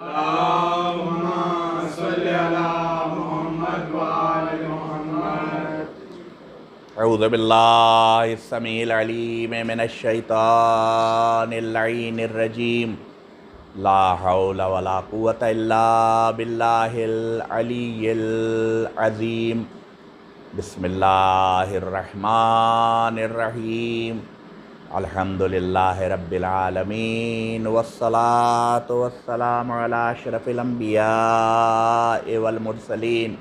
اللهم صل على محمد وآل محمد. اعوذ باللہ السمیع العلیم من الشیطان اللعین الرجیم. لا حول ولا قوة الا باللہ العلی العظیم. بسم اللہ الرحمن الرحیم. الحمدللہ رب العالمین والصلاة والسلام علی اشرف الانبیاء والمرسلین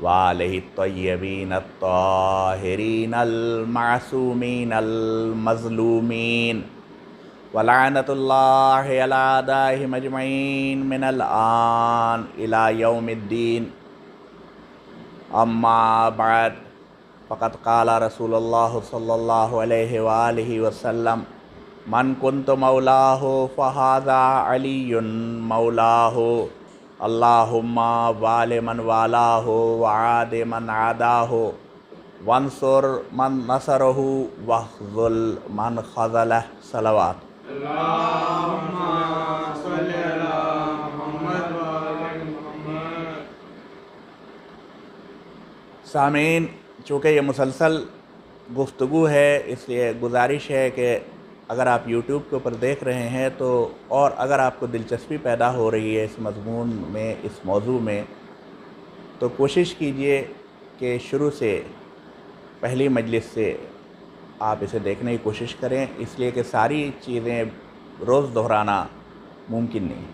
وآلہ الطیبین الطاہرین المعصومین المظلومین ولعنۃ اللہ علی اعدائہم اجمعین من الآن الی یوم الدین. اما بعد فقد قال رسول اللہ صلی اللہ علیہ وآلہ وسلم من کنت مولاہ فہذا علی مولاہ. اللہم وال من والاہ وعاد من عاداہ وانصر من نصرہ واخذل من خذلہ. صلوات. اللهم صل على محمد وآل محمد. سامعین، چونکہ یہ مسلسل گفتگو ہے اس لیے گزارش ہے کہ اگر آپ یوٹیوب کے اوپر دیکھ رہے ہیں تو اور اگر آپ کو دلچسپی پیدا ہو رہی ہے اس مضمون میں، اس موضوع میں، تو کوشش کیجئے کہ شروع سے پہلی مجلس سے آپ اسے دیکھنے کی کوشش کریں، اس لیے کہ ساری چیزیں روز دہرانا ممکن نہیں.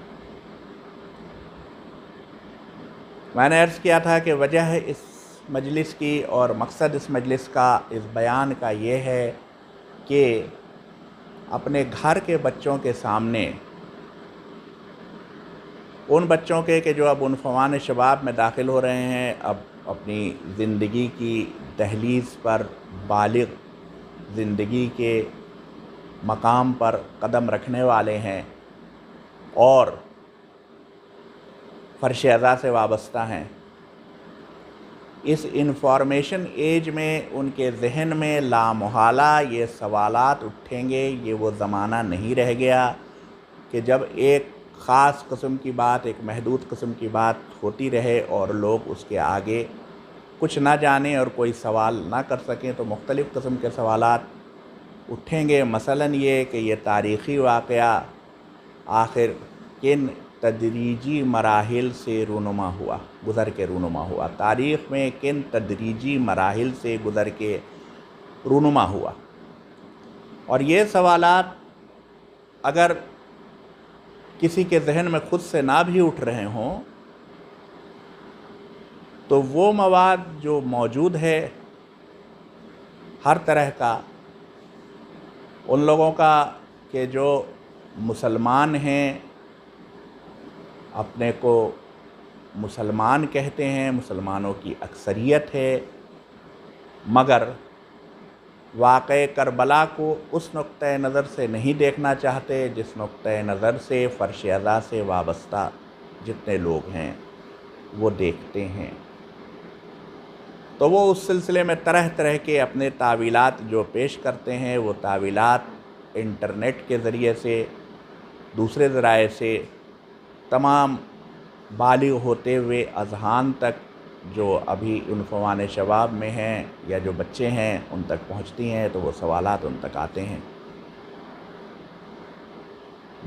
میں نے عرض کیا تھا کہ وجہ اس مجلس کی اور مقصد اس مجلس کا، اس بیان کا یہ ہے کہ اپنے گھر کے بچوں کے سامنے، ان بچوں کے کہ جو اب عنفوان شباب میں داخل ہو رہے ہیں، اب اپنی زندگی کی دہلیز پر، بالغ زندگی کے مقام پر قدم رکھنے والے ہیں اور فرش ازا سے وابستہ ہیں، اس انفارمیشن ایج میں ان کے ذہن میں لامحالہ یہ سوالات اٹھیں گے. یہ وہ زمانہ نہیں رہ گیا کہ جب ایک خاص قسم کی بات، ایک محدود قسم کی بات ہوتی رہے اور لوگ اس کے آگے کچھ نہ جانیں اور کوئی سوال نہ کر سکیں. تو مختلف قسم کے سوالات اٹھیں گے. مثلاً یہ کہ یہ تاریخی واقعہ آخر کن تدریجی مراحل سے رونما ہوا، گزر کے رونما ہوا، تاریخ میں کن تدریجی مراحل سے گزر کے رونما ہوا. اور یہ سوالات اگر کسی کے ذہن میں خود سے نہ بھی اٹھ رہے ہوں تو وہ مواد جو موجود ہے ہر طرح کا، ان لوگوں کا کہ جو مسلمان ہیں، اپنے کو مسلمان کہتے ہیں، مسلمانوں کی اکثریت ہے، مگر واقعہ کربلا کو اس نقطۂ نظر سے نہیں دیکھنا چاہتے جس نقطۂ نظر سے فرش ازا سے وابستہ جتنے لوگ ہیں وہ دیکھتے ہیں. تو وہ اس سلسلے میں طرح طرح کے اپنے تعویلات جو پیش کرتے ہیں، وہ تعویلات انٹرنیٹ کے ذریعے سے، دوسرے ذرائع سے تمام بالغ ہوتے ہوئے اذہان تک جو ابھی عنفوان شباب میں ہیں یا جو بچے ہیں ان تک پہنچتی ہیں، تو وہ سوالات ان تک آتے ہیں.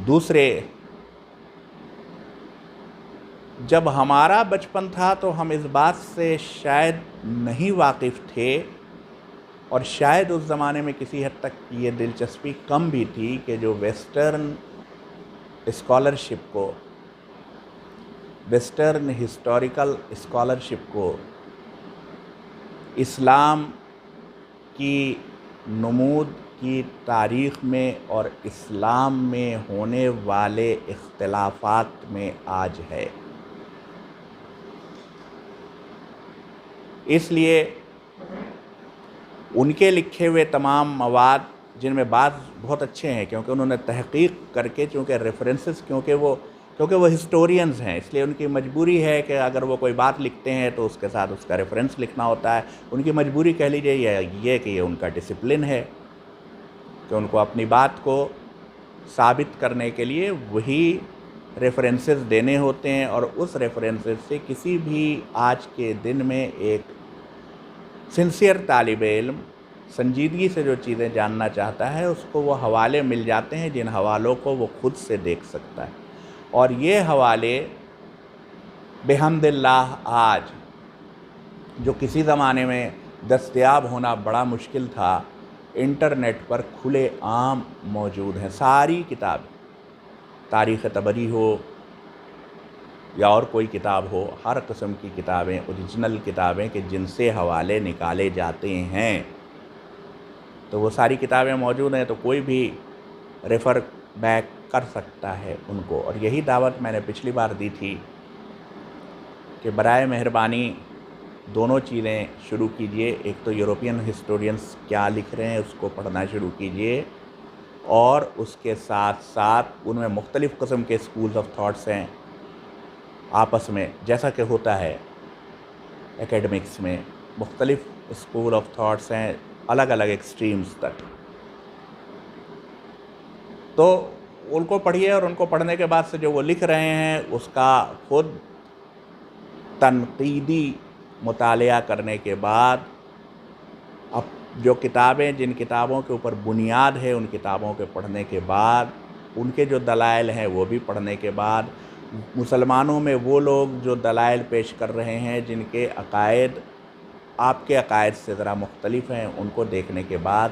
دوسرے، جب ہمارا بچپن تھا تو ہم اس بات سے شاید نہیں واقف تھے، اور شاید اس زمانے میں کسی حد تک یہ دلچسپی کم بھی تھی کہ جو ویسٹرن اسکالرشپ کو، ویسٹرن ہسٹوریکل اسکالرشپ کو اسلام کی نمود کی تاریخ میں اور اسلام میں ہونے والے اختلافات میں آج ہے. اس لیے ان کے لکھے ہوئے تمام مواد، جن میں بعض بہت اچھے ہیں کیونکہ انہوں نے تحقیق کر کے، چونکہ ریفرنسز، کیونکہ وہ ہسٹورینز ہیں، اس لیے ان کی مجبوری ہے کہ اگر وہ کوئی بات لکھتے ہیں تو اس کے ساتھ اس کا ریفرنس لکھنا ہوتا ہے. ان کی مجبوری کہہ لیجیے یہ کہ یہ ان کا ڈسپلن ہے کہ ان کو اپنی بات کو ثابت کرنے کے لیے وہی ریفرنسز دینے ہوتے ہیں، اور اس ریفرنسز سے کسی بھی آج کے دن میں ایک سنسیئر طالب علم سنجیدگی سے جو چیزیں جاننا چاہتا ہے اس کو وہ حوالے مل جاتے ہیں، جن حوالوں کو وہ خود سے دیکھ سکتا ہے۔ اور یہ حوالے بحمد اللہ آج جو کسی زمانے میں دستیاب ہونا بڑا مشکل تھا، انٹرنیٹ پر کھلے عام موجود ہیں۔ ساری کتابیں، تاریخ طبری ہو یا اور کوئی کتاب ہو، ہر قسم کی کتابیں، اوریجنل کتابیں کہ جن سے حوالے نکالے جاتے ہیں، تو وہ ساری کتابیں موجود ہیں، تو کوئی بھی ریفر بیک کر سکتا ہے ان کو۔ اور یہی دعوت میں نے پچھلی بار دی تھی کہ برائے مہربانی دونوں چیزیں شروع کیجئے۔ ایک تو یورپین ہسٹورینز کیا لکھ رہے ہیں اس کو پڑھنا شروع کیجئے، اور اس کے ساتھ ساتھ ان میں مختلف قسم کے اسکولز آف تھاٹس ہیں آپس میں، جیسا کہ ہوتا ہے ایکیڈمکس میں مختلف اسکول آف تھاٹس ہیں الگ الگ ایکسٹریمز تک، تو ان کو پڑھیے، اور ان کو پڑھنے کے بعد سے جو وہ لکھ رہے ہیں اس کا خود تنقیدی مطالعہ کرنے کے بعد، اب جو کتابیں، جن کتابوں کے اوپر بنیاد ہے ان کتابوں کے پڑھنے کے بعد، ان کے جو دلائل ہیں وہ بھی پڑھنے کے بعد، مسلمانوں میں وہ لوگ جو دلائل پیش کر رہے ہیں جن کے عقائد آپ کے عقائد سے ذرا مختلف ہیں، ان کو دیکھنے کے بعد،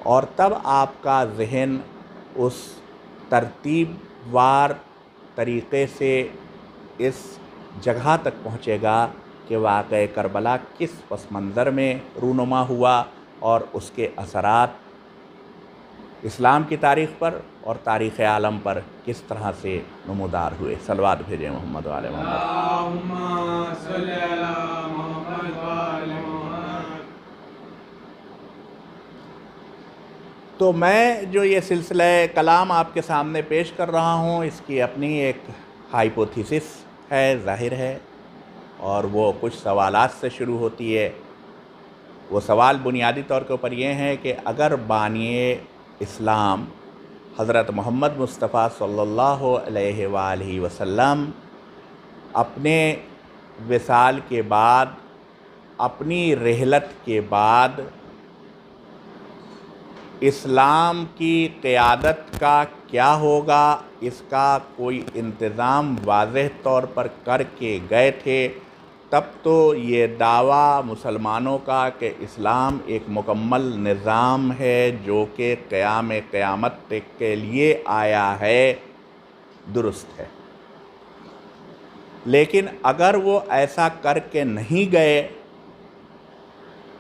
اور تب آپ کا ذہن اس ترتیب وار طریقے سے اس جگہ تک پہنچے گا کہ واقعہ کربلا کس پس منظر میں رونما ہوا اور اس کے اثرات اسلام کی تاریخ پر اور تاریخ عالم پر کس طرح سے نمودار ہوئے۔ صلوات بھیجیں محمد و آل محمد۔ اللہم صلی علی محمد و آل محمد۔ تو میں جو یہ سلسلہ کلام آپ کے سامنے پیش کر رہا ہوں، اس کی اپنی ایک ہائپوتھیسس ہے، ظاہر ہے، اور وہ کچھ سوالات سے شروع ہوتی ہے۔ وہ سوال بنیادی طور کے اوپر یہ ہیں کہ اگر بانی اسلام حضرت محمد مصطفیٰ صلی اللہ علیہ وآلہ وسلم اپنے وصال کے بعد، اپنی رحلت کے بعد اسلام کی قیادت کا کیا ہوگا، اس کا کوئی انتظام واضح طور پر کر کے گئے تھے، تب تو یہ دعویٰ مسلمانوں کا کہ اسلام ایک مکمل نظام ہے جو کہ قیام قیامت تک کے لیے آیا ہے، درست ہے۔ لیکن اگر وہ ایسا کر کے نہیں گئے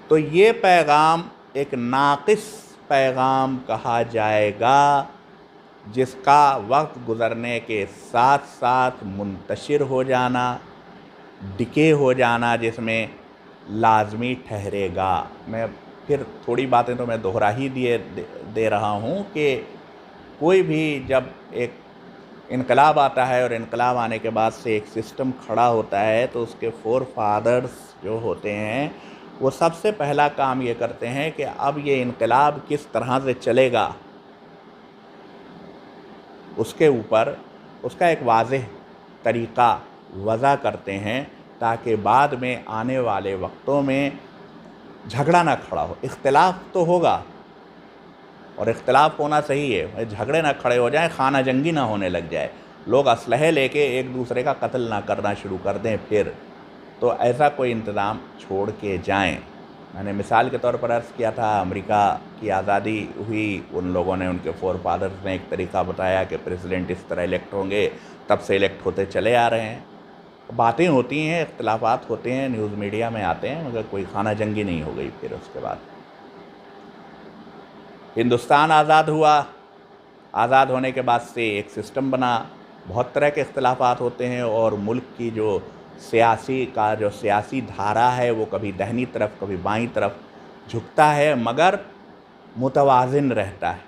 تو یہ پیغام ایک ناقص پیغام کہا جائے گا، جس کا وقت گزرنے کے ساتھ ساتھ منتشر ہو جانا، ڈکے ہو جانا، جس میں لازمی ٹھہرے گا۔ میں پھر تھوڑی باتیں تو میں دہرا ہی دے رہا ہوں کہ کوئی بھی جب ایک انقلاب آتا ہے اور انقلاب آنے کے بعد سے ایک سسٹم کھڑا ہوتا ہے تو اس کے فور فادرز جو ہوتے ہیں وہ سب سے پہلا کام یہ کرتے ہیں کہ اب یہ انقلاب کس طرح سے چلے گا، اس کے اوپر اس کا ایک واضح طریقہ وضع کرتے ہیں، تاکہ بعد میں آنے والے وقتوں میں جھگڑا نہ کھڑا ہو۔ اختلاف تو ہوگا، اور اختلاف ہونا صحیح ہے، جھگڑے نہ کھڑے ہو جائیں، خانہ جنگی نہ ہونے لگ جائے، لوگ اسلحے لے کے ایک دوسرے کا قتل نہ کرنا شروع کر دیں، پھر تو ایسا کوئی انتظام چھوڑ کے جائیں۔ میں نے مثال کے طور پر عرض کیا تھا، امریکہ کی آزادی ہوئی، ان لوگوں نے، ان کے فور فادرز نے ایک طریقہ بتایا کہ پریزیڈنٹ اس طرح الیکٹ ہوں گے، تب سے الیکٹ ہوتے چلے آ رہے ہیں۔ باتیں ہوتی ہیں، اختلافات ہوتے ہیں، نیوز میڈیا میں آتے ہیں، مگر کوئی خانہ جنگی نہیں ہو گئی۔ پھر اس کے بعد ہندوستان آزاد ہوا، آزاد ہونے کے بعد سے ایک سسٹم بنا، بہت طرح کے اختلافات ہوتے ہیں، اور ملک کی جو سیاسی دھارا ہے وہ کبھی دہنی طرف کبھی بائیں طرف جھکتا ہے، مگر متوازن رہتا ہے۔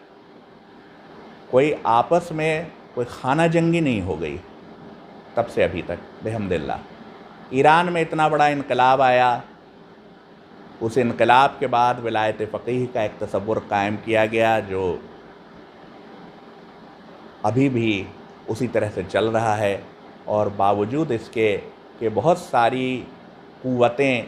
کوئی آپس میں کوئی خانہ جنگی نہیں ہو گئی تب سے ابھی تک، بحمداللہ۔ ایران میں اتنا بڑا انقلاب آیا، اس انقلاب کے بعد ولایت فقیہ کا ایک تصور قائم کیا گیا، جو ابھی بھی اسی طرح سے چل رہا ہے، اور باوجود اس کے کہ بہت ساری قوتیں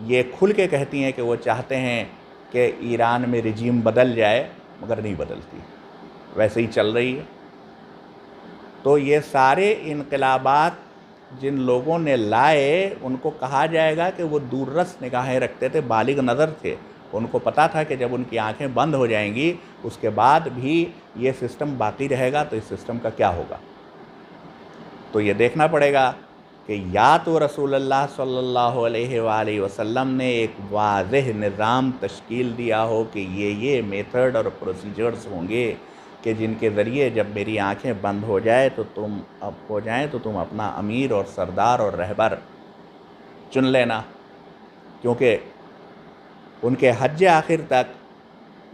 یہ کھل کے کہتی ہیں کہ وہ چاہتے ہیں کہ ایران میں رجیم بدل جائے، مگر نہیں بدلتی، ویسے ہی چل رہی ہے۔ تو یہ سارے انقلابات جن لوگوں نے لائے ان کو کہا جائے گا کہ وہ دور رس نگاہیں رکھتے تھے، بالغ نظر تھے، ان کو پتہ تھا کہ جب ان کی آنکھیں بند ہو جائیں گی اس کے بعد بھی یہ سسٹم باقی رہے گا، تو اس سسٹم کا کیا ہوگا۔ تو یہ دیکھنا پڑے گا کہ یا تو رسول اللہ صلی اللہ علیہ وآلہ وسلم نے ایک واضح نظام تشکیل دیا ہو کہ یہ میتھڈ اور پروسیجرز ہوں گے کہ جن کے ذریعے جب میری آنکھیں بند ہو جائیں تو تم اپنا امیر اور سردار اور رہبر چن لینا، کیونکہ ان کے حج آخر تک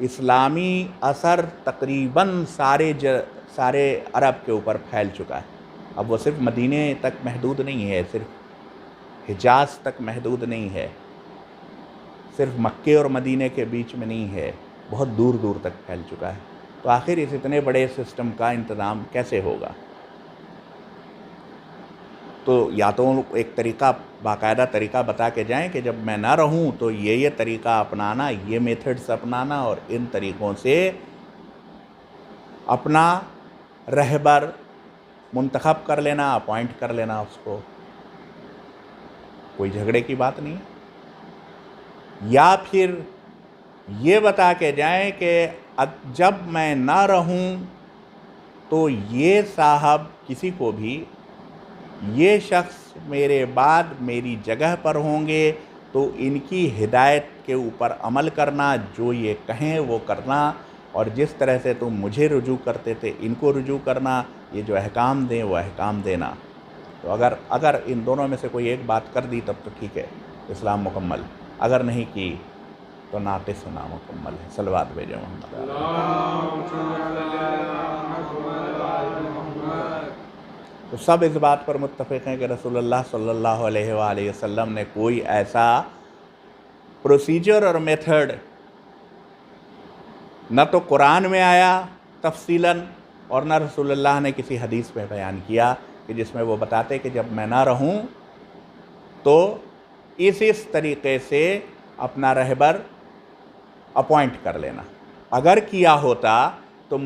اسلامی اثر تقریباً سارے عرب کے اوپر پھیل چکا ہے۔ اب وہ صرف مدینے تک محدود نہیں ہے، صرف حجاز تک محدود نہیں ہے، صرف مکے اور مدینے کے بیچ میں نہیں ہے، بہت دور دور تک پھیل چکا ہے۔ تو آخر اس اتنے بڑے سسٹم کا انتظام کیسے ہوگا؟ تو یا تو ایک طریقہ، باقاعدہ طریقہ بتا کے جائیں کہ جب میں نہ رہوں تو یہ طریقہ اپنانا، یہ میتھڈز اپنانا، اور ان طریقوں سے اپنا رہبر منتخب کر لینا، اپوائنٹ کر لینا اس کو، کوئی جھگڑے کی بات نہیں۔ یا پھر یہ بتا کے جائیں کہ جب میں نہ رہوں تو یہ صاحب کسی کو بھی، یہ شخص میرے بعد میری جگہ پر ہوں گے تو ان کی ہدایت کے اوپر عمل کرنا، جو یہ کہیں وہ کرنا، اور جس طرح سے تم مجھے رجوع کرتے تھے ان کو رجوع کرنا، یہ جو احکام دیں وہ احکام دینا۔ تو اگر ان دونوں میں سے کوئی ایک بات کر دی تب تو ٹھیک ہے، اسلام مکمل، اگر نہیں کی تو ناقص و نامکمل ہے۔ صلوات بھیجیں محمد۔ تو سب اس بات پر متفق ہیں کہ رسول اللہ صلی اللہ علیہ وآلہ وسلم نے کوئی ایسا پروسیجر اور میتھڈ نہ تو قرآن میں آیا تفصیلاً، اور نہ رسول اللہ نے کسی حدیث میں بیان کیا کہ جس میں وہ بتاتے کہ جب میں نہ رہوں تو اس طریقے سے اپنا رہبر اپوائنٹ کر لینا۔ اگر کیا ہوتا تو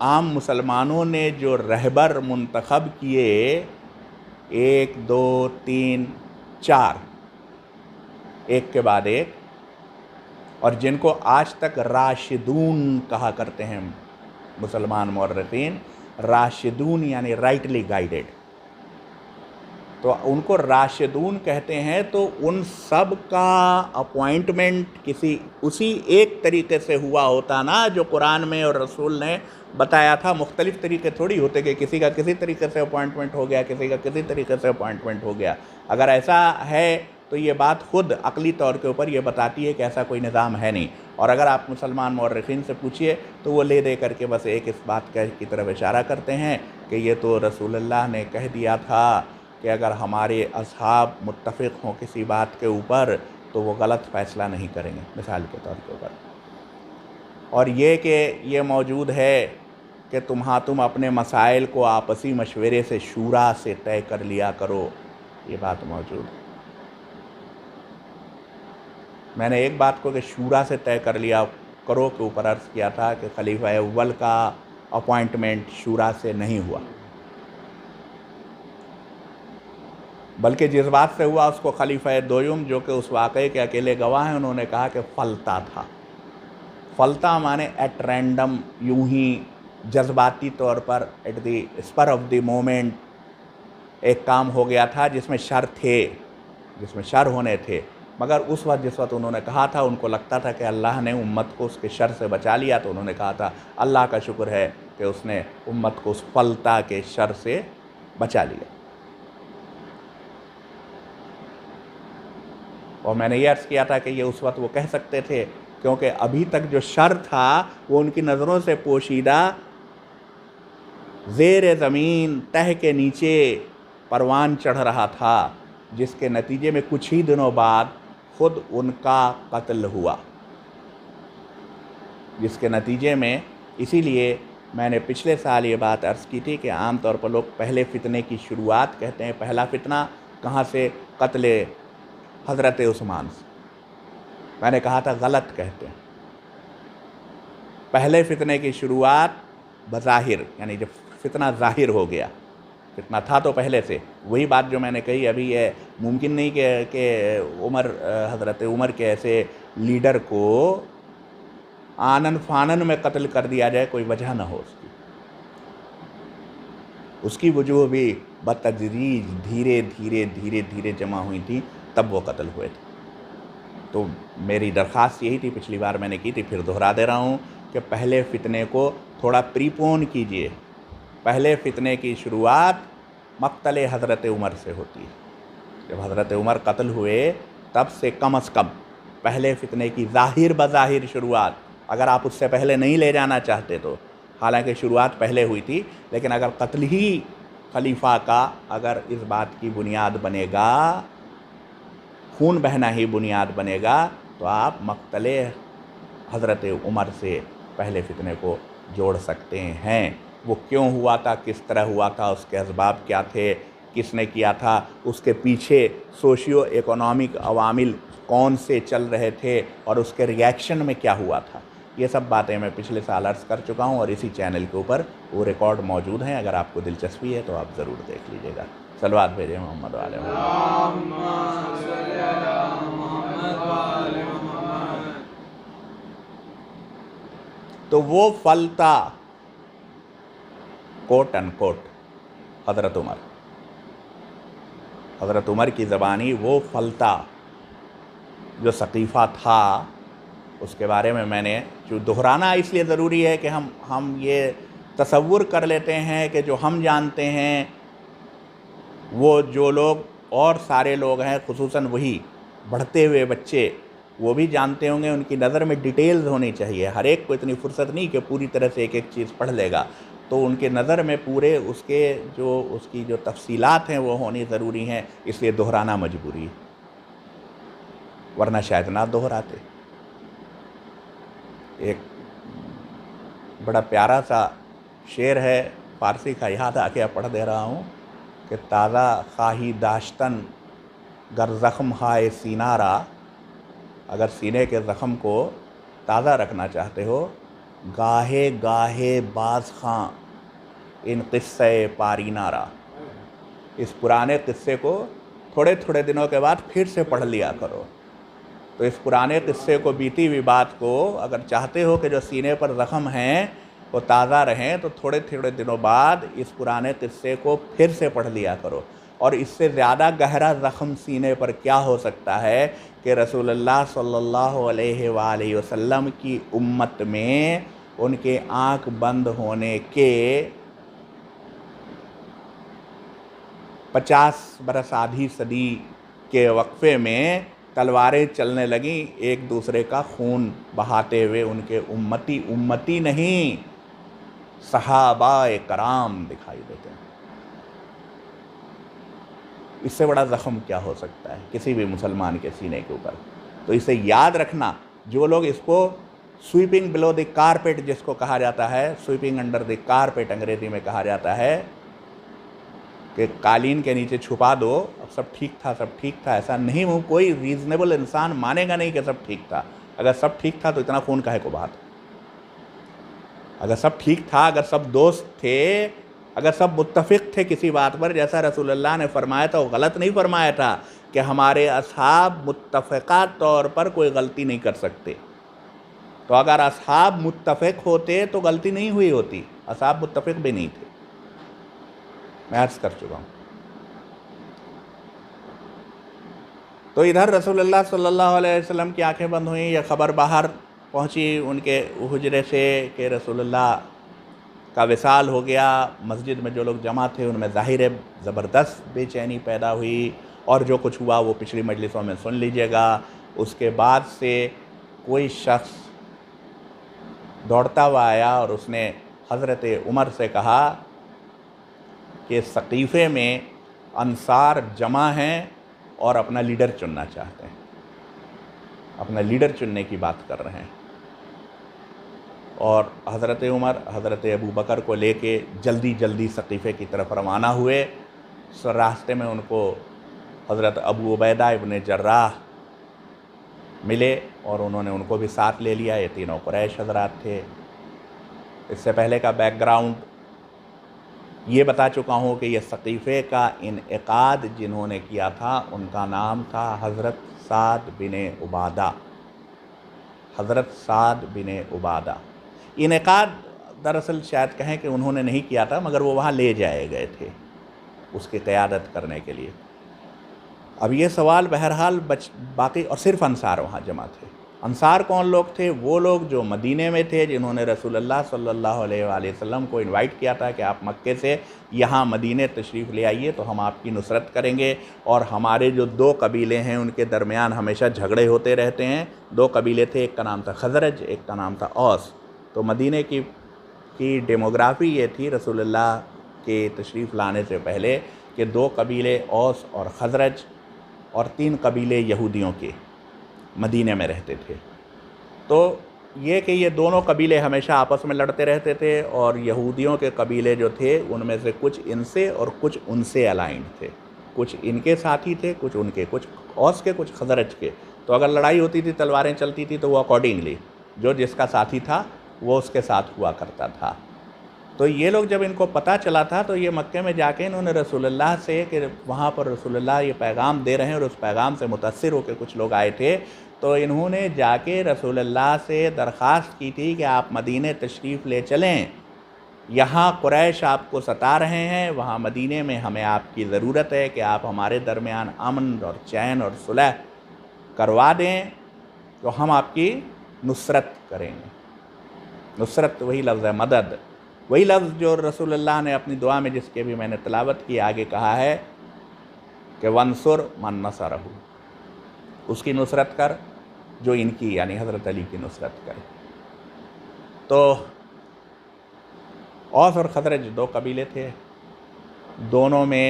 عام مسلمانوں نے جو رہبر منتخب کیے 1 2 3 4 ایک کے بعد ایک، اور جن کو آج تک راشدون کہا کرتے ہیں مسلمان مورخین، راشدون یعنی رائٹلی گائیڈڈ، تو ان کو راشدون کہتے ہیں۔ تو ان سب کا اپوائنٹمنٹ اسی ایک طریقے سے ہوا ہوتا نا جو قرآن میں اور رسول نے بتایا تھا۔ مختلف طریقے تھوڑی ہوتے کہ کسی کا کسی طریقے سے اپوائنٹمنٹ ہو گیا، کسی کا کسی طریقے سے اپوائنٹمنٹ ہو گیا۔ اگر ایسا ہے تو یہ بات خود عقلی طور کے اوپر یہ بتاتی ہے کہ ایسا کوئی نظام ہے نہیں، اور اگر آپ مسلمان مورخین سے پوچھئے تو وہ لے دے کر کے بس ایک اس بات کی طرف اشارہ کرتے ہیں کہ یہ تو رسول اللہ نے کہہ دیا تھا کہ اگر ہمارے اصحاب متفق ہوں کسی بات کے اوپر تو وہ غلط فیصلہ نہیں کریں گے، مثال کے طور کے اوپر۔ اور یہ کہ یہ موجود ہے کہ تم اپنے مسائل کو آپسی مشورے سے شورا سے طے کر لیا کرو، یہ بات موجود ہے۔ میں نے ایک بات کو کہ شورا سے طے کر لیا کرو کے اوپر عرض کیا تھا کہ خلیفہ اول کا اپوائنٹمنٹ شورا سے نہیں ہوا، بلکہ جس بات سے ہوا اس کو خلیفہ دوم، جو کہ اس واقعے کے اکیلے گواہ ہیں، انہوں نے کہا کہ فلتا تھا۔ فلتا مانے ایٹ رینڈم، یوں ہی جذباتی طور پر at the spur of the moment ایک کام ہو گیا تھا جس میں شر ہونے تھے، مگر اس وقت جس وقت انہوں نے کہا تھا ان کو لگتا تھا کہ اللہ نے امت کو اس کے شر سے بچا لیا، تو انہوں نے کہا تھا اللہ کا شکر ہے کہ اس نے امت کو اس فلتا کے شر سے بچا لیا۔ اور میں نے یہ عرض کیا تھا کہ یہ اس وقت وہ کہہ سکتے تھے کیونکہ ابھی تک جو شر تھا وہ ان کی نظروں سے پوشیدہ زیر زمین تہ کے نیچے پروان چڑھ رہا تھا، جس کے نتیجے میں کچھ ہی دنوں بعد خود ان کا قتل ہوا، جس کے نتیجے میں اسی لیے میں نے پچھلے سال یہ بات عرض کی تھی کہ عام طور پر لوگ پہلے فتنے کی شروعات کہتے ہیں. پہلا فتنہ کہاں سے؟ قتل حضرت عثمان سے. میں نے کہا تھا غلط کہتے ہیں. پہلے فتنے کی شروعات بظاہر، یعنی جب فتنہ ظاہر ہو گیا، فتنہ تھا تو پہلے سے. وہی بات جو میں نے کہی ابھی، یہ ممکن نہیں کہ حضرت عمر کے ایسے لیڈر کو آنن فانن میں قتل کر دیا جائے، کوئی وجہ نہ ہو اس کی وجوہ بھی بتدریج دھیرے دھیرے جمع ہوئی تھی، تب وہ قتل ہوئے تھے. تو میری درخواست یہی تھی، پچھلی بار میں نے کی تھی، پھر دہرا دے رہا ہوں کہ پہلے فتنے کو تھوڑا پریپون کیجئے. پہلے فتنے کی شروعات مقتل حضرت عمر سے ہوتی ہے. جب حضرت عمر قتل ہوئے تب سے کم از کم پہلے فتنے کی بظاہر شروعات، اگر آپ اس سے پہلے نہیں لے جانا چاہتے تو، حالانکہ شروعات پہلے ہوئی تھی، لیکن اگر قتل ہی خلیفہ کا اگر اس بات کی بنیاد بنے گا، خون بہنا ہی بنیاد بنے گا، تو آپ مقتل حضرت عمر سے پہلے فتنے کو جوڑ سکتے ہیں. وہ کیوں ہوا تھا، کس طرح ہوا تھا، اس کے اسباب کیا تھے، کس نے کیا تھا، اس کے پیچھے سوشیو ایکونامک عوامل کون سے چل رہے تھے، اور اس کے ریاکشن میں کیا ہوا تھا، یہ سب باتیں میں پچھلے سال عرض کر چکا ہوں، اور اسی چینل کے اوپر وہ ریکارڈ موجود ہیں. اگر آپ کو دلچسپی ہے تو آپ ضرور دیکھ لیجئے گا. صلوات بھیجیں محمد و آل محمد. تو وہ فلتا کوٹ ان کوٹ حضرت عمر کی زبانی وہ فلتا جو سقیفہ تھا، اس کے بارے میں نے جو دہرانا اس لیے ضروری ہے کہ ہم یہ تصور کر لیتے ہیں کہ جو ہم جانتے ہیں وہ جو لوگ اور سارے لوگ ہیں، خصوصاً وہی بڑھتے ہوئے بچے، وہ بھی جانتے ہوں گے. ان کی نظر میں ڈیٹیلز ہونی چاہیے. ہر ایک کو اتنی فرصت نہیں کہ پوری طرح سے ایک ایک چیز پڑھ لے گا. تو ان کے نظر میں پورے اس کی جو تفصیلات ہیں وہ ہونی ضروری ہیں. اس لیے دہرانا مجبوری ہے، ورنہ شاید نہ دہراتے. ایک بڑا پیارا سا شعر ہے فارسی کا، یاد آ کے پڑھ دے رہا ہوں کہ تازہ خواہی داشتن گر زخم ہائے سینہ را. اگر سینے کے زخم کو تازہ رکھنا چاہتے ہو، گاہے گاہے باز خاں ان قصے پارینہ را. اس پرانے قصے کو تھوڑے تھوڑے دنوں کے بعد پھر سے پڑھ لیا کرو. تو اس پرانے قصے کو، بیتی ہوئی بات کو اگر چاہتے ہو کہ جو سینے پر زخم ہیں وہ تازہ رہیں، تو تھوڑے تھوڑے دنوں بعد اس پرانے قصے کو پھر سے پڑھ لیا کرو. اور اس سے زیادہ گہرا زخم سینے پر کیا ہو سکتا ہے کہ رسول اللہ صلی اللہ علیہ وآلہ وسلم کی امت میں ان کے آنکھ بند ہونے کے 50 برس آدھی صدی کے وقفے میں تلواریں چلنے لگیں، ایک دوسرے کا خون بہاتے ہوئے. ان کے امتی نہیں، صحابہ کرام دکھائی دیتے ہیں. اس سے بڑا زخم کیا ہو سکتا ہے کسی بھی مسلمان کے سینے کے اوپر؟ تو اسے یاد رکھنا. جو لوگ اس کو سویپنگ بلو دی کارپیٹ جس کو کہا جاتا ہے، سویپنگ انڈر دی کارپیٹ انگریزی میں کہا جاتا ہے، کہ قالین کے نیچے چھپا دو، اب سب ٹھیک تھا، ایسا نہیں. وہ کوئی ریزنیبل انسان مانے گا نہیں کہ سب ٹھیک تھا. اگر سب ٹھیک تھا تو اتنا خون کاہے کو بہا تھا؟ اگر سب ٹھیک تھا، اگر سب دوست تھے، اگر سب متفق تھے کسی بات پر، جیسا رسول اللہ نے فرمایا تھا، وہ غلط نہیں فرمایا تھا کہ ہمارے اصحاب متفقہ طور پر کوئی غلطی نہیں کر سکتے. تو اگر اصحاب متفق ہوتے تو غلطی نہیں ہوئی ہوتی. اصحاب متفق بھی نہیں تھے، میں عرض کر چکا ہوں. تو ادھر رسول اللہ صلی اللہ علیہ وسلم کی آنکھیں بند ہوئیں. یہ خبر باہر پہنچی ان کے حجرے سے کہ رسول اللہ کا وصال ہو گیا. مسجد میں جو لوگ جمع تھے ان میں ظاہر زبردست بے چینی پیدا ہوئی، اور جو کچھ ہوا وہ پچھلی مجلسوں میں سن لیجئے گا. اس کے بعد سے کوئی شخص دوڑتا ہوا آیا اور اس نے حضرت عمر سے کہا کہ سقیفے میں انصار جمع ہیں اور اپنا لیڈر چننا چاہتے ہیں، اپنا لیڈر چننے کی بات کر رہے ہیں. اور حضرت عمر حضرت ابو بکر کو لے کے جلدی جلدی ثقیفے کی طرف روانہ ہوئے۔ راستے میں ان کو حضرت ابو عبیدہ ابن جراح ملے اور انہوں نے ان کو بھی ساتھ لے لیا۔ یہ تینوں قریش حضرات تھے۔ اس سے پہلے کا بیک گراؤنڈ یہ بتا چکا ہوں کہ یہ ثقیفے کا انعقاد جنہوں نے کیا تھا ان کا نام تھا حضرت سعد بن عبادہ۔ حضرت سعد بن عبادہ انعقاد دراصل شاید کہیں کہ انہوں نے نہیں کیا تھا، مگر وہ وہاں لے جائے گئے تھے اس کی قیادت کرنے کے لیے۔ اب یہ سوال بہرحال باقی، اور صرف انصار وہاں جمع تھے۔ انصار کون لوگ تھے؟ وہ لوگ جو مدینے میں تھے، جنہوں نے رسول اللہ صلی اللہ علیہ وآلہ وسلم کو انوائٹ کیا تھا کہ آپ مکے سے یہاں مدینے تشریف لے آئیے تو ہم آپ کی نصرت کریں گے، اور ہمارے جو دو قبیلے ہیں ان کے درمیان ہمیشہ جھگڑے ہوتے رہتے ہیں۔ دو قبیلے تھے، ایک کا نام تھا خزرج، ایک کا نام تھا اوس۔ تو مدینے کی ڈیموگرافی یہ تھی رسول اللہ کے تشریف لانے سے پہلے کہ دو قبیلے اوس اور خزرج اور 3 قبیلے یہودیوں کے مدینے میں رہتے تھے۔ تو یہ کہ یہ دونوں قبیلے ہمیشہ آپس میں لڑتے رہتے تھے، اور یہودیوں کے قبیلے جو تھے ان میں سے کچھ ان سے اور کچھ ان سے الائنڈ تھے، کچھ ان کے ساتھی تھے، کچھ ان کے، کچھ اوس کے، کچھ خزرج کے۔ تو اگر لڑائی ہوتی تھی، تلواریں چلتی تھی، تو وہ اکارڈنگلی جو جس کا ساتھی تھا وہ اس کے ساتھ ہوا کرتا تھا۔ تو یہ لوگ جب ان کو پتہ چلا تھا تو یہ مکے میں جا کے انہوں نے رسول اللہ سے کہ وہاں پر رسول اللہ یہ پیغام دے رہے ہیں، اور اس پیغام سے متاثر ہو کے کچھ لوگ آئے تھے، تو انہوں نے جا کے رسول اللہ سے درخواست کی تھی کہ آپ مدینے تشریف لے چلیں، یہاں قریش آپ کو ستا رہے ہیں، وہاں مدینے میں ہمیں آپ کی ضرورت ہے کہ آپ ہمارے درمیان امن اور چین اور صلح کروا دیں تو ہم آپ کی نصرت کریں گے۔ نصرت وہی لفظ ہے، مدد، وہی لفظ جو رسول اللہ نے اپنی دعا میں جس کے بھی میں نے تلاوت کی آگے کہا ہے کہ وَانصُرْ مَن نَصَرَهُ، اس کی نصرت کر جو ان کی یعنی حضرت علی کی نصرت کرے۔ تو اوس اور خزرج 2 قبیلے تھے، دونوں میں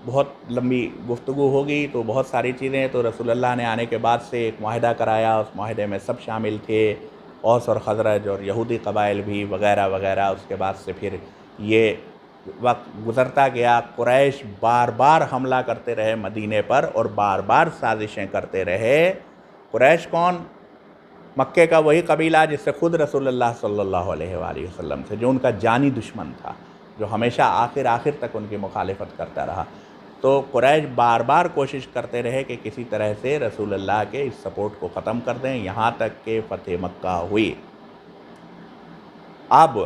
بہت لمبی گفتگو ہوگی تو بہت ساری چیزیں، تو رسول اللہ نے آنے کے بعد سے ایک معاہدہ کرایا، اس معاہدے میں سب شامل تھے، اوس اور خزرج اور یہودی قبائل بھی وغیرہ وغیرہ۔ اس کے بعد سے پھر یہ وقت گزرتا گیا، قریش بار بار حملہ کرتے رہے مدینے پر اور بار بار سازشیں کرتے رہے۔ قریش کون؟ مکے کا وہی قبیلہ جس سے خود رسول اللہ صلی اللہ علیہ وآلہ وسلم سے، جو ان کا جانی دشمن تھا، جو ہمیشہ آخر تک ان کی مخالفت کرتا رہا۔ تو قریش بار بار کوشش کرتے رہے کہ کسی طرح سے رسول اللہ کے اس سپورٹ کو ختم کر دیں، یہاں تک کہ فتح مکہ ہوئی۔ اب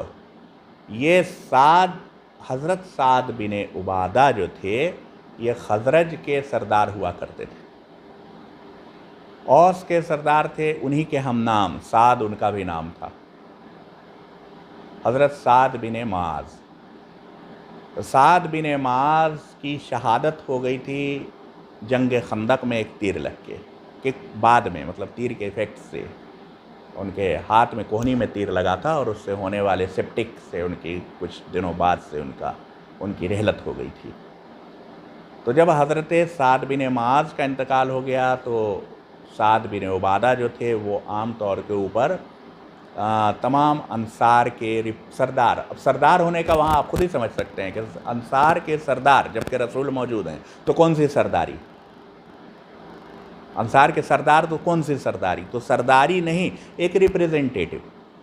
یہ حضرت سعد بن عبادہ جو تھے یہ خزرج کے سردار ہوا کرتے تھے، اوس کے سردار تھے، انہی کے ہم نام، سعد ان کا بھی نام تھا، حضرت سعد بن معاذ۔ سعد بن معاذ کی شہادت ہو گئی تھی جنگ خندق میں ایک تیر لگ کے، کہ بعد میں مطلب تیر کے ایفیکٹ سے ان کے ہاتھ میں کوہنی میں تیر لگا تھا، اور اس سے ہونے والے سیپٹک سے ان کی کچھ دنوں بعد سے ان کی رحلت ہو گئی تھی۔ تو جب حضرت سعد بن معاذ کا انتقال ہو گیا تو سعد بن عبادہ جو تھے وہ عام طور کے اوپر تمام انصار کے سردار، اب سردار ہونے کا وہاں آپ خود ہی سمجھ سکتے ہیں کہ انصار کے سردار جبکہ رسول موجود ہیں تو کون سی سرداری؟ انصار کے سردار تو کون سی سرداری؟ تو سرداری نہیں، ایک ریپریزنٹیٹیو،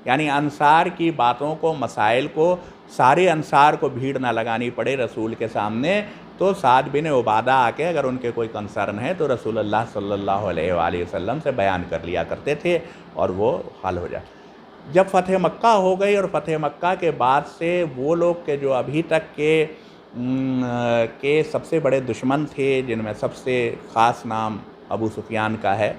یعنی انصار کی باتوں کو، مسائل کو، سارے انصار کو بھیڑ نہ لگانی پڑے رسول کے سامنے، تو سعد بن عبادہ آ کے اگر ان کے کوئی کنسرن ہے تو رسول اللہ صلی اللہ علیہ وآلہ وسلم سے بیان کر لیا کرتے تھے اور وہ حل ہو جائے۔ جب فتح مکہ ہو گئی اور فتح مکہ کے بعد سے وہ لوگ کے جو ابھی تک کے سب سے بڑے دشمن تھے، جن میں سب سے خاص نام ابو سفیان کا ہے،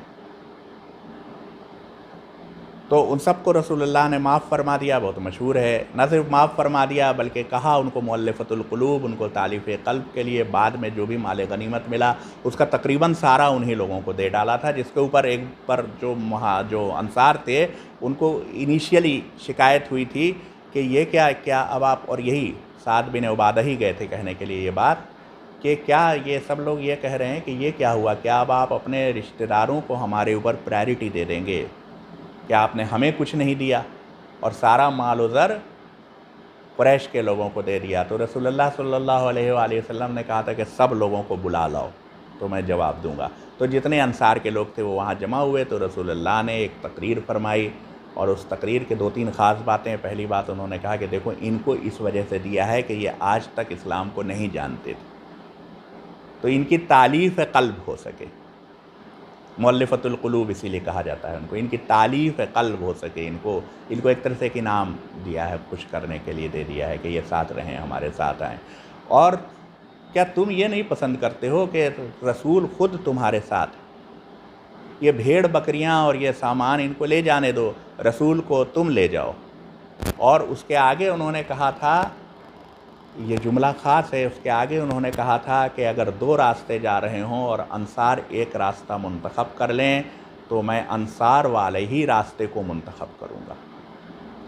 تو ان سب کو رسول اللہ نے معاف فرما دیا، بہت مشہور ہے، نہ صرف معاف فرما دیا بلکہ کہا ان کو مؤلفۃ القلوب، ان کو تالیف قلب کے لیے بعد میں جو بھی مال غنیمت ملا اس کا تقریباً سارا انہی لوگوں کو دے ڈالا تھا، جس کے اوپر ایک پر جو انصار تھے ان کو انیشیلی شکایت ہوئی تھی کہ یہ کیا اب آپ، اور یہی سعد بن عبادہ ہی گئے تھے کہنے کے لیے یہ بات کہ کیا یہ سب لوگ یہ کہہ رہے ہیں کہ یہ کیا ہوا، کیا اب آپ اپنے رشتہ داروں کو ہمارے اوپر پرائرٹی دے دیں گے، کیا آپ نے ہمیں کچھ نہیں دیا؟ اور سارا مال و زر قریش کے لوگوں کو دے دیا۔ تو رسول اللہ صلی اللہ علیہ وآلہ وسلم نے کہا تھا کہ سب لوگوں کو بلا لاؤ تو میں جواب دوں گا۔ تو جتنے انصار کے لوگ تھے وہ وہاں جمع ہوئے، تو رسول اللہ نے ایک تقریر فرمائی، اور اس تقریر کے 2-3 خاص باتیں۔ پہلی بات انہوں نے کہا کہ دیکھو ان کو اس وجہ سے دیا ہے کہ یہ آج تک اسلام کو نہیں جانتے تھے، تو ان کی تالیف قلب ہو سکے، مؤلفۃ القلوب اسی لیے کہا جاتا ہے ان کو، ان کی تالیف قلب ہو سکے، ان کو ایک طرح سے ایک انعام دیا ہے، خوش کرنے کے لیے دے دیا ہے کہ یہ ساتھ رہیں، ہمارے ساتھ آئیں۔ اور کیا تم یہ نہیں پسند کرتے ہو کہ رسول خود تمہارے ساتھ، یہ بھیڑ بکریاں اور یہ سامان ان کو لے جانے دو، رسول کو تم لے جاؤ۔ اور اس کے آگے انہوں نے کہا تھا، یہ جملہ خاص ہے، اس کے آگے انہوں نے کہا تھا کہ اگر 2 راستے جا رہے ہوں اور انصار ایک راستہ منتخب کر لیں تو میں انصار والے ہی راستے کو منتخب کروں گا۔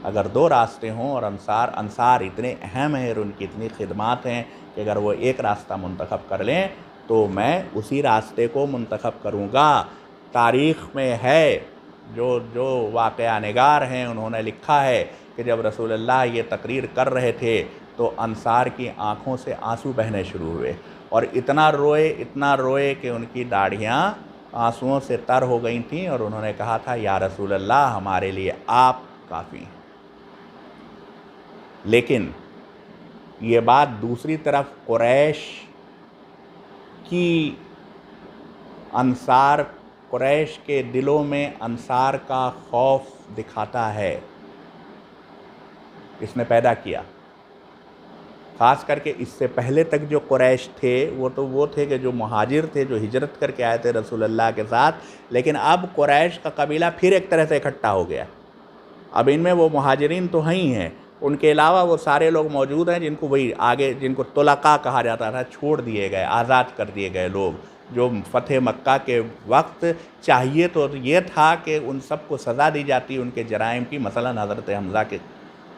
اگر 2 راستے ہوں اور انصار اتنے اہم ہیں اور ان کی اتنی خدمات ہیں کہ اگر وہ ایک راستہ منتخب کر لیں تو میں اسی راستے کو منتخب کروں گا۔ تاریخ میں ہے، جو واقعہ نگار ہیں انہوں نے لکھا ہے کہ جب رسول اللہ یہ تقریر کر رہے تھے تو انصار کی آنکھوں سے آنسو بہنے شروع ہوئے، اور اتنا روئے کہ ان کی داڑھیاں آنسوؤں سے تر ہو گئی تھیں، اور انہوں نے کہا تھا یا رسول اللہ ہمارے لیے آپ کافی ہیں۔ لیکن یہ بات دوسری طرف قریش کے دلوں میں انصار کا خوف دکھاتا ہے، اس نے پیدا کیا۔ خاص کر کے اس سے پہلے تک جو قریش تھے وہ تھے کہ جو مہاجر تھے، جو ہجرت کر کے آئے تھے رسول اللہ کے ساتھ، لیکن اب قریش کا قبیلہ پھر ایک طرح سے اکٹھا ہو گیا۔ اب ان میں وہ مہاجرین تو ہی ہیں، ان کے علاوہ وہ سارے لوگ موجود ہیں جن کو طلقاء کہا جاتا تھا، چھوڑ دیے گئے، آزاد کر دیے گئے لوگ، جو فتح مکہ کے وقت چاہیے تو یہ تھا کہ ان سب کو سزا دی جاتی ان کے جرائم کی، مثلا حضرت حمزہ کے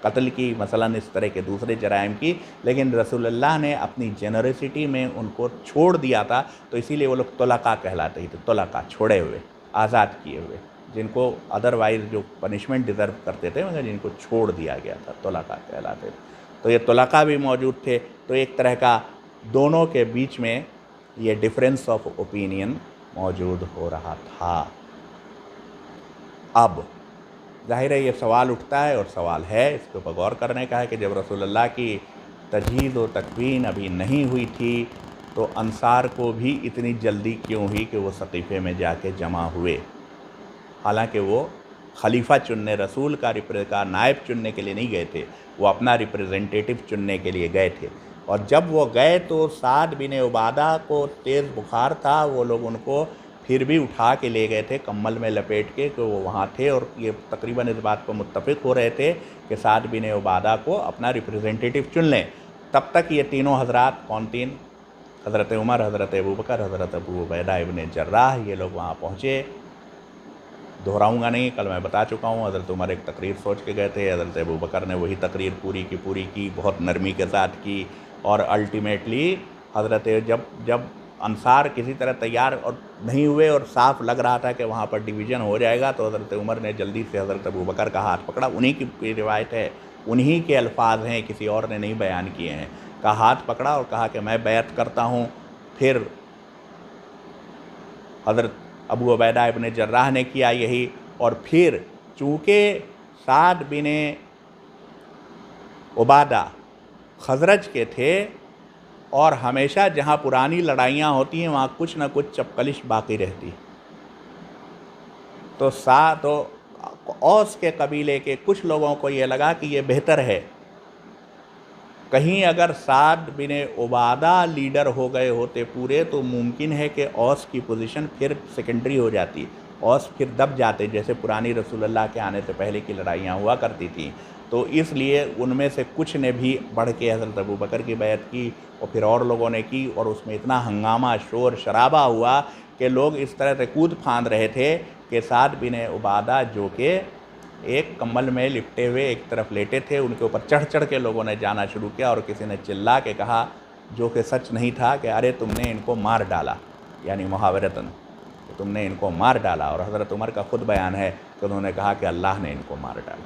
قتل کی، مثلا اس طرح کے دوسرے جرائم کی، لیکن رسول اللہ نے اپنی جنرسٹی میں ان کو چھوڑ دیا تھا، تو اسی لیے وہ لوگ طلقاء کہلاتے ہی تھے، طلقاء، چھوڑے ہوئے، آزاد کیے ہوئے، جن کو ادروائز جو پنشمنٹ ڈیزرو کرتے تھے مگر جن کو چھوڑ دیا گیا تھا، طلقاء کہلاتے تھے۔ تو یہ طلقاء بھی موجود تھے، تو ایک طرح کا دونوں کے بیچ میں یہ ڈفرینس آف اوپینین موجود ہو رہا تھا۔ اب ظاہر ہے یہ سوال اٹھتا ہے، اور سوال ہے اس کے اوپر غور کرنے کا ہے کہ جب رسول اللہ کی تجہیز و تکوین ابھی نہیں ہوئی تھی تو انصار کو بھی اتنی جلدی کیوں ہوئی کہ وہ سقیفے میں جا کے جمع ہوئے، حالانکہ وہ خلیفہ چننے، رسول کا نائب چننے کے لیے نہیں گئے تھے، وہ اپنا ریپریزنٹیٹو چننے کے لیے گئے تھے۔ اور جب وہ گئے تو سعد بن عبادہ کو تیز بخار تھا، وہ لوگ ان کو پھر بھی اٹھا کے لے گئے تھے کمبل میں لپیٹ کے کہ وہ وہاں تھے، اور یہ تقریباً اس بات پر متفق ہو رہے تھے کہ سعد بن عبادہ کو اپنا ریپریزنٹیٹو چن لیں۔ تب تک یہ تینوں حضرات، کون تین؟ حضرت عمر، حضرت ابوبکر، حضرت ابو عبیدہ ابن جراح، یہ لوگ وہاں پہنچے۔ دہراؤں گا نہیں، کل میں بتا چکا ہوں، حضرت عمر ایک تقریر سوچ کے گئے تھے، حضرت ابوبکر نے وہی تقریر پوری کی، بہت نرمی کے ساتھ کی، اور الٹیمیٹلی جب انصار کسی طرح تیار اور نہیں ہوئے اور صاف لگ رہا تھا کہ وہاں پر ڈویژن ہو جائے گا، تو حضرت عمر نے جلدی سے حضرت ابوبکر کا ہاتھ پکڑا، انہی کی روایت ہے، انہی کے الفاظ ہیں، کسی اور نے نہیں بیان کیے ہیں، کا ہاتھ پکڑا اور کہا کہ میں بیعت کرتا ہوں۔ پھر حضرت ابو عبیدہ ابن جراح نے کیا یہی، اور پھر چونکہ سعد بن عبادہ خزرج کے تھے، اور ہمیشہ جہاں پرانی لڑائیاں ہوتی ہیں وہاں کچھ نہ کچھ چپکلش باقی رہتی، تو اوس کے قبیلے کے کچھ لوگوں کو یہ لگا کہ یہ بہتر ہے، کہیں اگر سعد بن عبادہ لیڈر ہو گئے ہوتے پورے تو ممکن ہے کہ اوس کی پوزیشن پھر سیکنڈری ہو جاتی، اوس پھر دب جاتے جیسے پرانی رسول اللہ کے آنے سے پہلے کی لڑائیاں ہوا کرتی تھیں۔ تو اس لیے ان میں سے کچھ نے بھی بڑھ کے حضرت ابوبکر کی بیعت کی، اور پھر اور لوگوں نے کی، اور اس میں اتنا ہنگامہ، شور شرابہ ہوا کہ لوگ اس طرح سے کود پھاند رہے تھے کہ سعد بن عبادہ جو کہ ایک کمبل میں لپٹے ہوئے ایک طرف لیٹے تھے، ان کے اوپر چڑھ کے لوگوں نے جانا شروع کیا، اور کسی نے چلا کے کہا جو کہ سچ نہیں تھا کہ ارے تم نے ان کو مار ڈالا، یعنی محاورتاً کہ تم نے ان کو مار ڈالا، اور حضرت عمر کا خود بیان ہے کہ انہوں نے کہا کہ اللہ نے ان کو مار ڈالا۔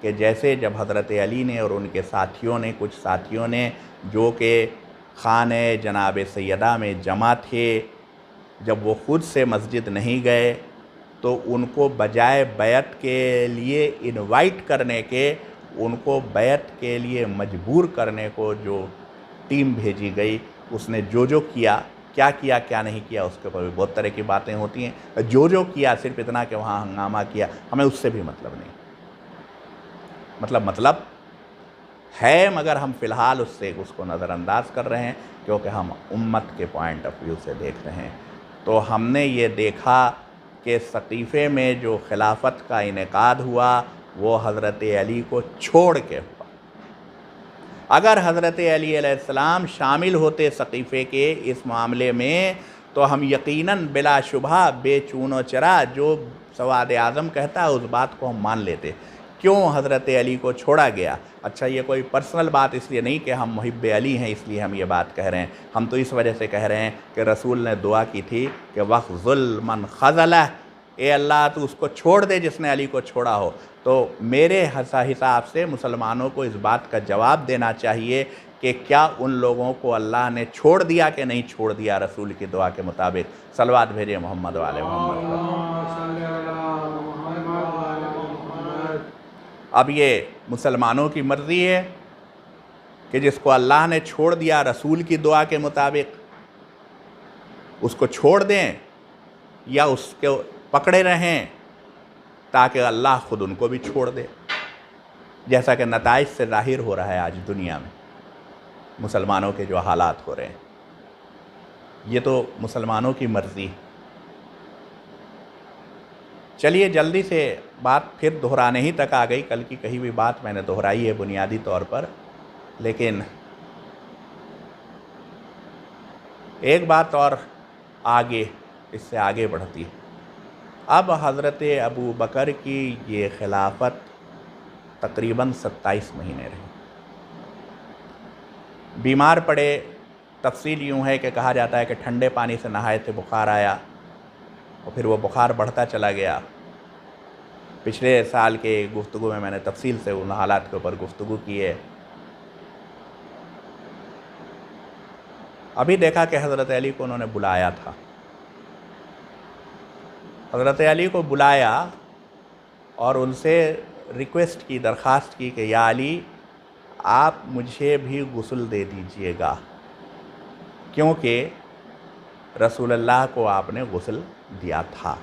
کہ جیسے جب حضرت علی نے اور ان کے ساتھیوں نے کچھ ساتھیوں نے جو کہ خانہ جناب سیدہ میں جمع تھے، جب وہ خود سے مسجد نہیں گئے تو ان کو بجائے بیعت کے لیے انوائٹ کرنے کے، ان کو بیعت کے لیے مجبور کرنے کو جو ٹیم بھیجی گئی، اس نے جو کیا، کیا نہیں کیا، اس کے اوپر بھی بہت طرح کی باتیں ہوتی ہیں۔ جو کیا صرف اتنا کہ وہاں ہنگامہ کیا، ہمیں اس سے بھی مطلب نہیں، مطلب ہے، مگر ہم فی الحال اس کو نظر انداز کر رہے ہیں کیونکہ ہم امت کے پوائنٹ آف ویو سے دیکھ رہے ہیں۔ تو ہم نے یہ دیکھا کہ سقیفے میں جو خلافت کا انعقاد ہوا وہ حضرت علی کو چھوڑ کے ہوا۔ اگر حضرت علی علیہ السلام شامل ہوتے سقیفے کے اس معاملے میں تو ہم یقیناً بلا شبہ بے چون و چرا جو سواد اعظم کہتا ہے اس بات کو ہم مان لیتے۔ کیوں حضرت علی کو چھوڑا گیا؟ اچھا، یہ کوئی پرسنل بات اس لیے نہیں کہ ہم محب علی ہیں اس لیے ہم یہ بات کہہ رہے ہیں، ہم تو اس وجہ سے کہہ رہے ہیں کہ رسول نے دعا کی تھی کہ وَخْذُلْ مَنْ خَذَلَهُ، اے اللہ تو اس کو چھوڑ دے جس نے علی کو چھوڑا ہو۔ تو میرے حساب سے مسلمانوں کو اس بات کا جواب دینا چاہیے کہ کیا ان لوگوں کو اللہ نے چھوڑ دیا کہ نہیں چھوڑ دیا رسول کی دعا کے مطابق؟ صلوات بھیجیں محمد وعلی محمد۔ اب یہ مسلمانوں کی مرضی ہے کہ جس کو اللہ نے چھوڑ دیا رسول کی دعا کے مطابق اس کو چھوڑ دیں یا اس کے پکڑے رہیں تاکہ اللہ خود ان کو بھی چھوڑ دے، جیسا کہ نتائج سے ظاہر ہو رہا ہے آج دنیا میں مسلمانوں کے جو حالات ہو رہے ہیں۔ یہ تو مسلمانوں کی مرضی۔ چلیے جلدی سے بات پھر دہرانے ہی تک آ گئی، کل کی کہی ہوئی بات میں نے دہرائی ہے بنیادی طور پر، لیکن ایک بات اور آگے اس سے آگے بڑھتی ہے۔ اب حضرت ابو بکر کی یہ خلافت تقریباً 27 مہینے رہی۔ بیمار پڑے، تفصیل یوں ہے کہ کہا جاتا ہے کہ ٹھنڈے پانی سے نہائے تھے، بخار آیا اور پھر وہ بخار بڑھتا چلا گیا۔ پچھلے سال کے گفتگو میں نے تفصیل سے ان حالات کے اوپر گفتگو کی ہے۔ ابھی دیکھا کہ حضرت علی کو انہوں نے بلایا تھا، حضرت علی کو بلایا اور ان سے ریکویسٹ کی، درخواست کی کہ یا علی آپ مجھے بھی غسل دے دیجئے گا، کیونکہ رسول اللہ کو آپ نے غسل دیا تھا۔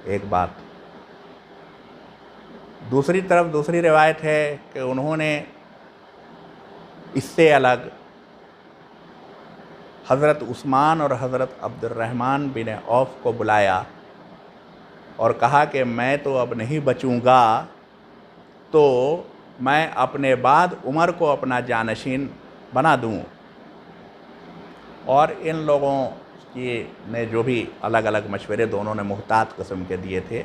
ایک بات۔ دوسری طرف دوسری روایت ہے کہ انہوں نے اس سے الگ حضرت عثمان اور حضرت عبد الرحمن بن عوف کو بلایا اور کہا کہ میں تو اب نہیں بچوں گا، تو میں اپنے بعد عمر کو اپنا جانشین بنا دوں۔ اور ان لوگوں کی نے جو بھی الگ الگ مشورے دونوں نے محتاط قسم کے دیے تھے،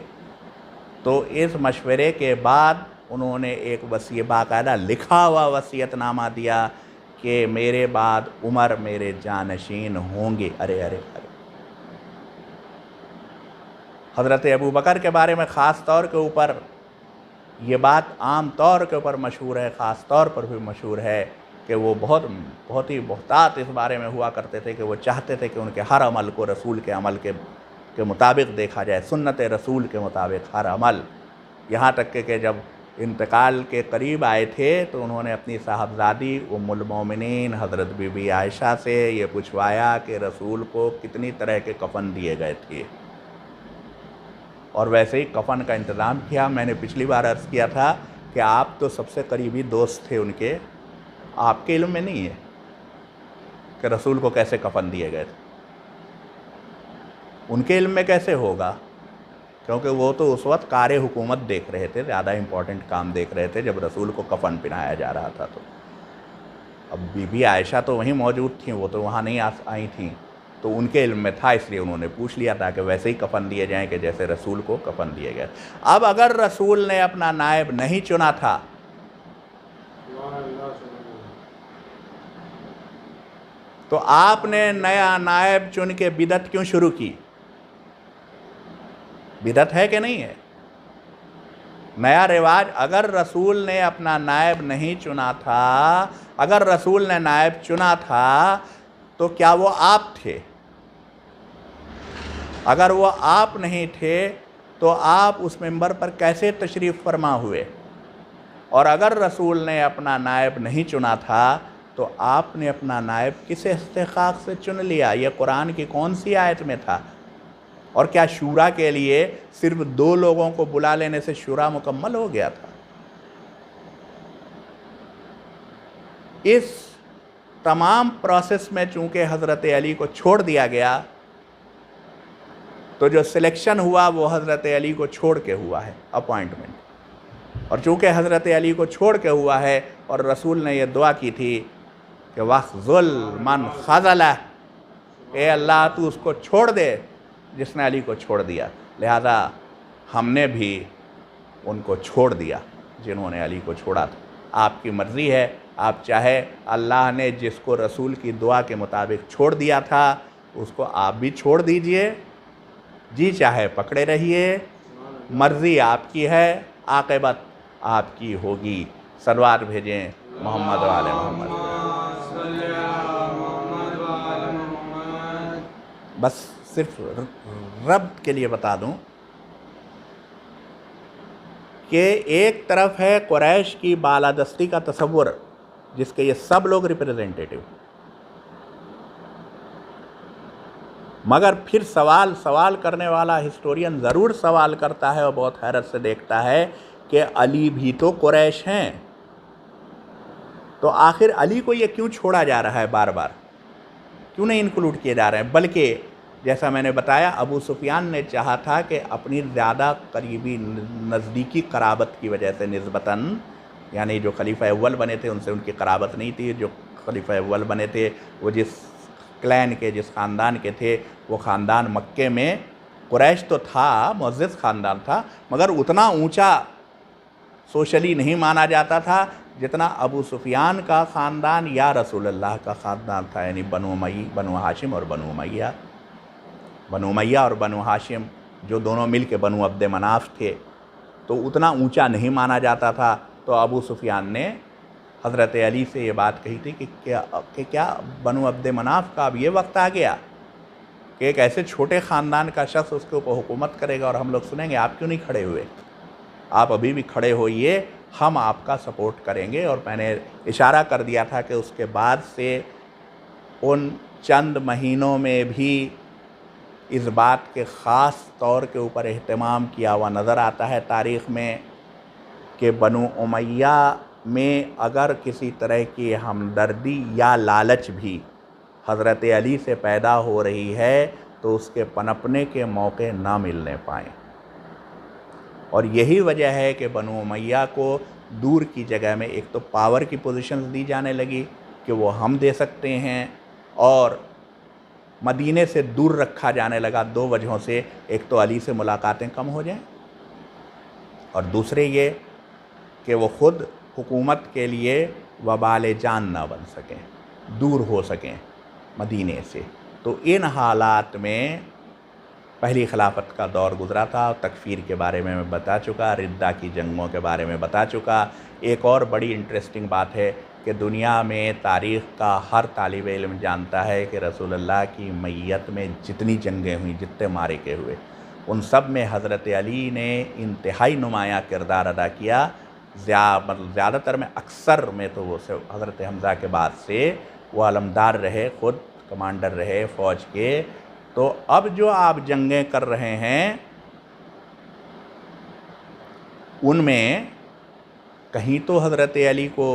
تو اس مشورے کے بعد انہوں نے ایک باقاعدہ لکھا ہوا وصیت نامہ دیا کہ میرے بعد عمر میرے جانشین ہوں گے۔ ارے حضرت ابو بکر کے بارے میں خاص طور کے اوپر یہ بات عام طور کے اوپر مشہور ہے، خاص طور پر بھی مشہور ہے کہ وہ بہت ہی محتاط اس بارے میں ہوا کرتے تھے کہ وہ چاہتے تھے کہ ان کے ہر عمل کو رسول کے عمل کے مطابق دیکھا جائے، سنت رسول کے مطابق ہر عمل۔ یہاں تک کہ جب انتقال کے قریب آئے تھے تو انہوں نے اپنی صاحبزادی ام المومنین حضرت بی بی عائشہ سے یہ پوچھوایا کہ رسول کو کتنی طرح کے کفن دیے گئے تھے، اور ویسے ہی کفن کا انتظام کیا۔ میں نے پچھلی بار عرض کیا تھا کہ آپ تو سب سے قریبی دوست تھے ان کے، آپ کے علم میں نہیں ہے کہ رسول کو کیسے کفن دیے گئے تھے، ان کے علم میں کیسے ہوگا؟ کیونکہ وہ تو اس وقت کار حکومت دیکھ رہے تھے، زیادہ امپورٹنٹ کام دیکھ رہے تھے جب رسول کو کفن پہنایا جا رہا تھا۔ تو اب بی بی عائشہ تو وہیں موجود تھیں، وہ تو وہاں نہیں آئی تھیں، تو ان کے علم میں تھا، اس لیے انہوں نے پوچھ لیا تھا کہ ویسے ہی کفن دیے جائیں کہ جیسے رسول کو کفن دیے گئے۔ اب اگر رسول نے اپنا نائب نہیں چنا تھا تو آپ نے نیا نائب چن کے بدعت کیوں شروع کی؟ بدعت ہے کہ نہیں ہے؟ نیا رواج، اگر رسول نے اپنا نائب نہیں چنا تھا، اگر رسول نے نائب چنا تھا تو کیا وہ آپ تھے؟ اگر وہ آپ نہیں تھے تو آپ اس منبر پر کیسے تشریف فرما ہوئے؟ اور اگر رسول نے اپنا نائب نہیں چنا تھا تو آپ نے اپنا نائب کس استحقاق سے چن لیا؟ یہ قرآن کی کون سی آیت میں تھا؟ اور کیا شورا کے لیے صرف 2 لوگوں کو بلا لینے سے شورا مکمل ہو گیا تھا؟ اس تمام پروسیس میں چونکہ حضرت علی کو چھوڑ دیا گیا تو جو سلیکشن ہوا وہ حضرت علی کو چھوڑ کے ہوا ہے، اپوائنٹمنٹ. اور چونکہ حضرت علی کو چھوڑ کے ہوا ہے اور رسول نے یہ دعا کی تھی کہ وَخْذُلْ مَنْ خَذَلَهُ، اے اللہ تو اس کو چھوڑ دے جس نے علی کو چھوڑ دیا. لہذا ہم نے بھی ان کو چھوڑ دیا جنہوں نے علی کو چھوڑا تھا. آپ کی مرضی ہے، آپ چاہے اللہ نے جس کو رسول کی دعا کے مطابق چھوڑ دیا تھا اس کو آپ بھی چھوڑ دیجئے، جی چاہے پکڑے رہیے، مرضی آپ کی ہے، عاقبت آپ کی ہوگی. سلوات بھیجیں محمد و آل محمد. بس صرف ربط کے لیے بتا دوں کہ ایک طرف ہے قریش کی بالادستی کا تصور جس کے یہ سب لوگ ریپریزنٹیٹیو، مگر پھر سوال کرنے والا ہسٹورین ضرور سوال کرتا ہے اور بہت حیرت سے دیکھتا ہے کہ علی بھی تو قریش ہیں، تو آخر علی کو یہ کیوں چھوڑا جا رہا ہے بار بار؟ کیوں نہیں انکلوڈ کیے جا رہے ہیں؟ بلکہ جیسا میں نے بتایا ابو سفیان نے چاہا تھا کہ اپنی زیادہ قریبی نزدیکی قرابت کی وجہ سے نسبتاً، یعنی جو خلیفہ اول بنے تھے ان سے ان کی قرابت نہیں تھی، جو خلیفہ اول بنے تھے وہ جس کلین کے، جس خاندان کے تھے، وہ خاندان مکے میں قریش تو تھا، معزز خاندان تھا، مگر اتنا اونچا سوشلی نہیں مانا جاتا تھا جتنا ابو سفیان کا خاندان یا رسول اللہ کا خاندان تھا، یعنی بنو ہاشم اور بنو امیہ. بنو امیہ اور بنو ہاشم جو دونوں مل کے بنو عبد مناف تھے تو اتنا اونچا نہیں مانا جاتا تھا. تو ابو سفیان نے حضرت علی سے یہ بات کہی تھی کہ کیا بنو عبد مناف کا اب یہ وقت آ گیا کہ ایک ایسے چھوٹے خاندان کا شخص اس کے اوپر حکومت کرے گا اور ہم لوگ سنیں گے؟ آپ کیوں نہیں کھڑے ہوئے؟ آپ ابھی بھی کھڑے ہوئیے، ہم آپ کا سپورٹ کریں گے. اور میں نے اشارہ کر دیا تھا کہ اس کے بعد سے ان چند مہینوں میں بھی اس بات کے خاص طور کے اوپر اہتمام کیا ہوا نظر آتا ہے تاریخ میں کہ بنو امیہ میں اگر کسی طرح کی ہمدردی یا لالچ بھی حضرت علی سے پیدا ہو رہی ہے تو اس کے پنپنے کے موقع نہ ملنے پائیں. اور یہی وجہ ہے کہ بنو امیہ کو دور کی جگہ میں ایک تو پاور کی پوزیشنز دی جانے لگی کہ وہ ہم دے سکتے ہیں، اور مدینے سے دور رکھا جانے لگا 2 وجہوں سے. ایک تو علی سے ملاقاتیں کم ہو جائیں، اور دوسرے یہ کہ وہ خود حکومت کے لیے وبال جان نہ بن سکیں، دور ہو سکیں مدینے سے. تو ان حالات میں پہلی خلافت کا دور گزرا تھا. تکفیر کے بارے میں بتا چکا، ردہ کی جنگوں کے بارے میں بتا چکا. ایک اور بڑی انٹرسٹنگ بات ہے کہ دنیا میں تاریخ کا ہر طالب علم جانتا ہے کہ رسول اللہ کی میت میں جتنی جنگیں ہوئیں، جتنے معرکے ہوئے، ان سب میں حضرت علی نے انتہائی نمایاں کردار ادا کیا. زیادہ تر میں، اکثر میں تو وہ حضرت حمزہ کے بعد سے وہ علمدار رہے، خود کمانڈر رہے فوج کے. تو اب جو آپ جنگیں کر رہے ہیں ان میں کہیں تو حضرت علی کو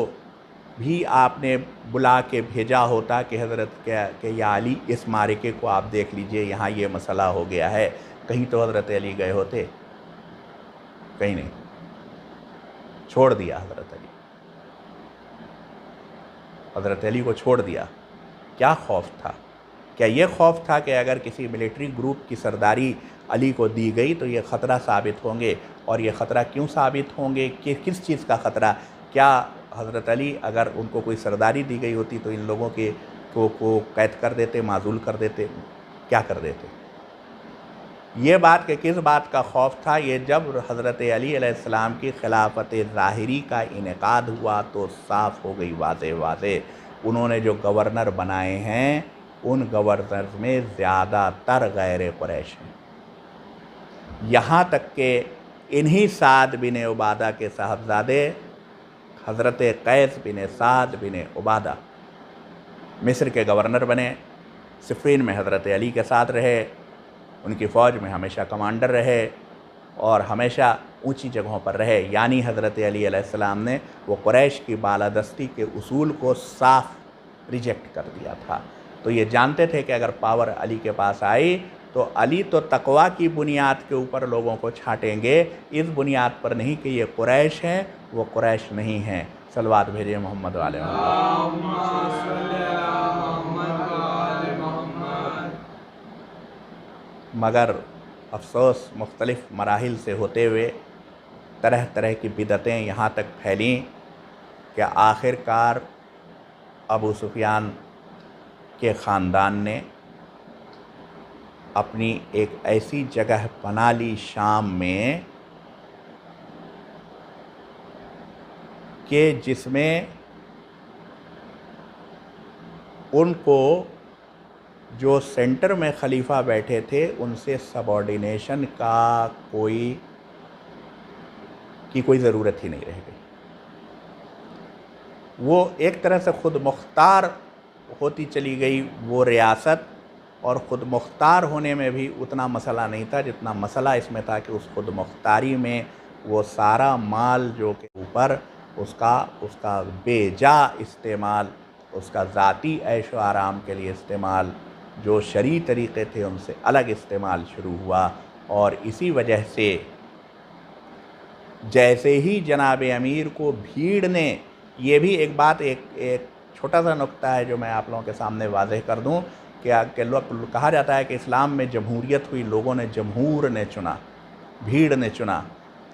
بھی آپ نے بلا کے بھیجا ہوتا کہ حضرت کہ یا علی اس معرکے کو آپ دیکھ لیجئے، یہاں یہ مسئلہ ہو گیا ہے. کہیں تو حضرت علی گئے ہوتے؟ کہیں نہیں. چھوڑ دیا حضرت علی کو چھوڑ دیا. کیا خوف تھا؟ کیا یہ خوف تھا کہ اگر کسی ملٹری گروپ کی سرداری علی کو دی گئی تو یہ خطرہ ثابت ہوں گے؟ اور یہ خطرہ کیوں ثابت ہوں گے؟ کہ کس چیز کا خطرہ؟ کیا حضرت علی اگر ان کو کوئی سرداری دی گئی ہوتی تو ان لوگوں کو قید کر دیتے، معزول کر دیتے، کیا کر دیتے؟ یہ بات کہ کس بات کا خوف تھا، یہ جب حضرت علی علیہ السلام کی خلافت ظاہری کا انعقاد ہوا تو صاف ہو گئی واضح انہوں نے جو گورنر بنائے ہیں ان گورنرز میں زیادہ تر غیر قریش ہیں، یہاں تک کہ انہی سعد بن عبادہ کے صاحبزادے حضرت قیس بن سعد بن عبادہ مصر کے گورنر بنے، صفین میں حضرت علی کے ساتھ رہے، ان کی فوج میں ہمیشہ کمانڈر رہے اور ہمیشہ اونچی جگہوں پر رہے، یعنی حضرت علی علیہ السلام نے وہ قریش کی بالادستی کے اصول کو صاف ریجیکٹ کر دیا تھا۔ تو یہ جانتے تھے کہ اگر پاور علی کے پاس آئی تو علی تو تقوی کی بنیاد کے اوپر لوگوں کو چھانٹیں گے، اس بنیاد پر نہیں کہ یہ قریش ہیں، وہ قریش نہیں ہیں۔ صلوات بھیجئے محمد والے مگر افسوس مختلف مراحل سے ہوتے ہوئے طرح طرح کی بدعتیں یہاں تک پھیلیں کہ آخر کار ابو سفیان کے خاندان نے اپنی ایک ایسی جگہ بنا لی شام میں کہ جس میں ان کو جو سینٹر میں خلیفہ بیٹھے تھے ان سے سبارڈینیشن کی کوئی ضرورت ہی نہیں رہ گئی۔ وہ ایک طرح سے خود مختار ہوتی چلی گئی وہ ریاست، اور خود مختار ہونے میں بھی اتنا مسئلہ نہیں تھا جتنا مسئلہ اس میں تھا کہ اس خود مختاری میں وہ سارا مال جو کہ اوپر اس کا بے جا استعمال، اس کا ذاتی عیش و آرام کے لیے استعمال، جو شرعی طریقے تھے ان سے الگ استعمال شروع ہوا، اور اسی وجہ سے جیسے ہی جناب امیر کو بھیڑ نے، یہ بھی ایک بات ایک چھوٹا سا نقطہ ہے جو میں آپ لوگوں کے سامنے واضح کر دوں کہ کہا جاتا ہے کہ اسلام میں جمہوریت ہوئی، لوگوں نے جمہور نے چنا، بھیڑ نے چنا،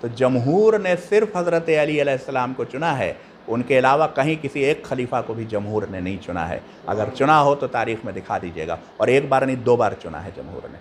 تو جمہور نے صرف حضرت علی علیہ السلام کو چنا ہے، ان کے علاوہ کہیں کسی ایک خلیفہ کو بھی جمہور نے نہیں چنا ہے۔ اگر چنا ہو تو تاریخ میں دکھا دیجیے گا، اور ایک بار نہیں 2 بار چنا ہے جمہور نے،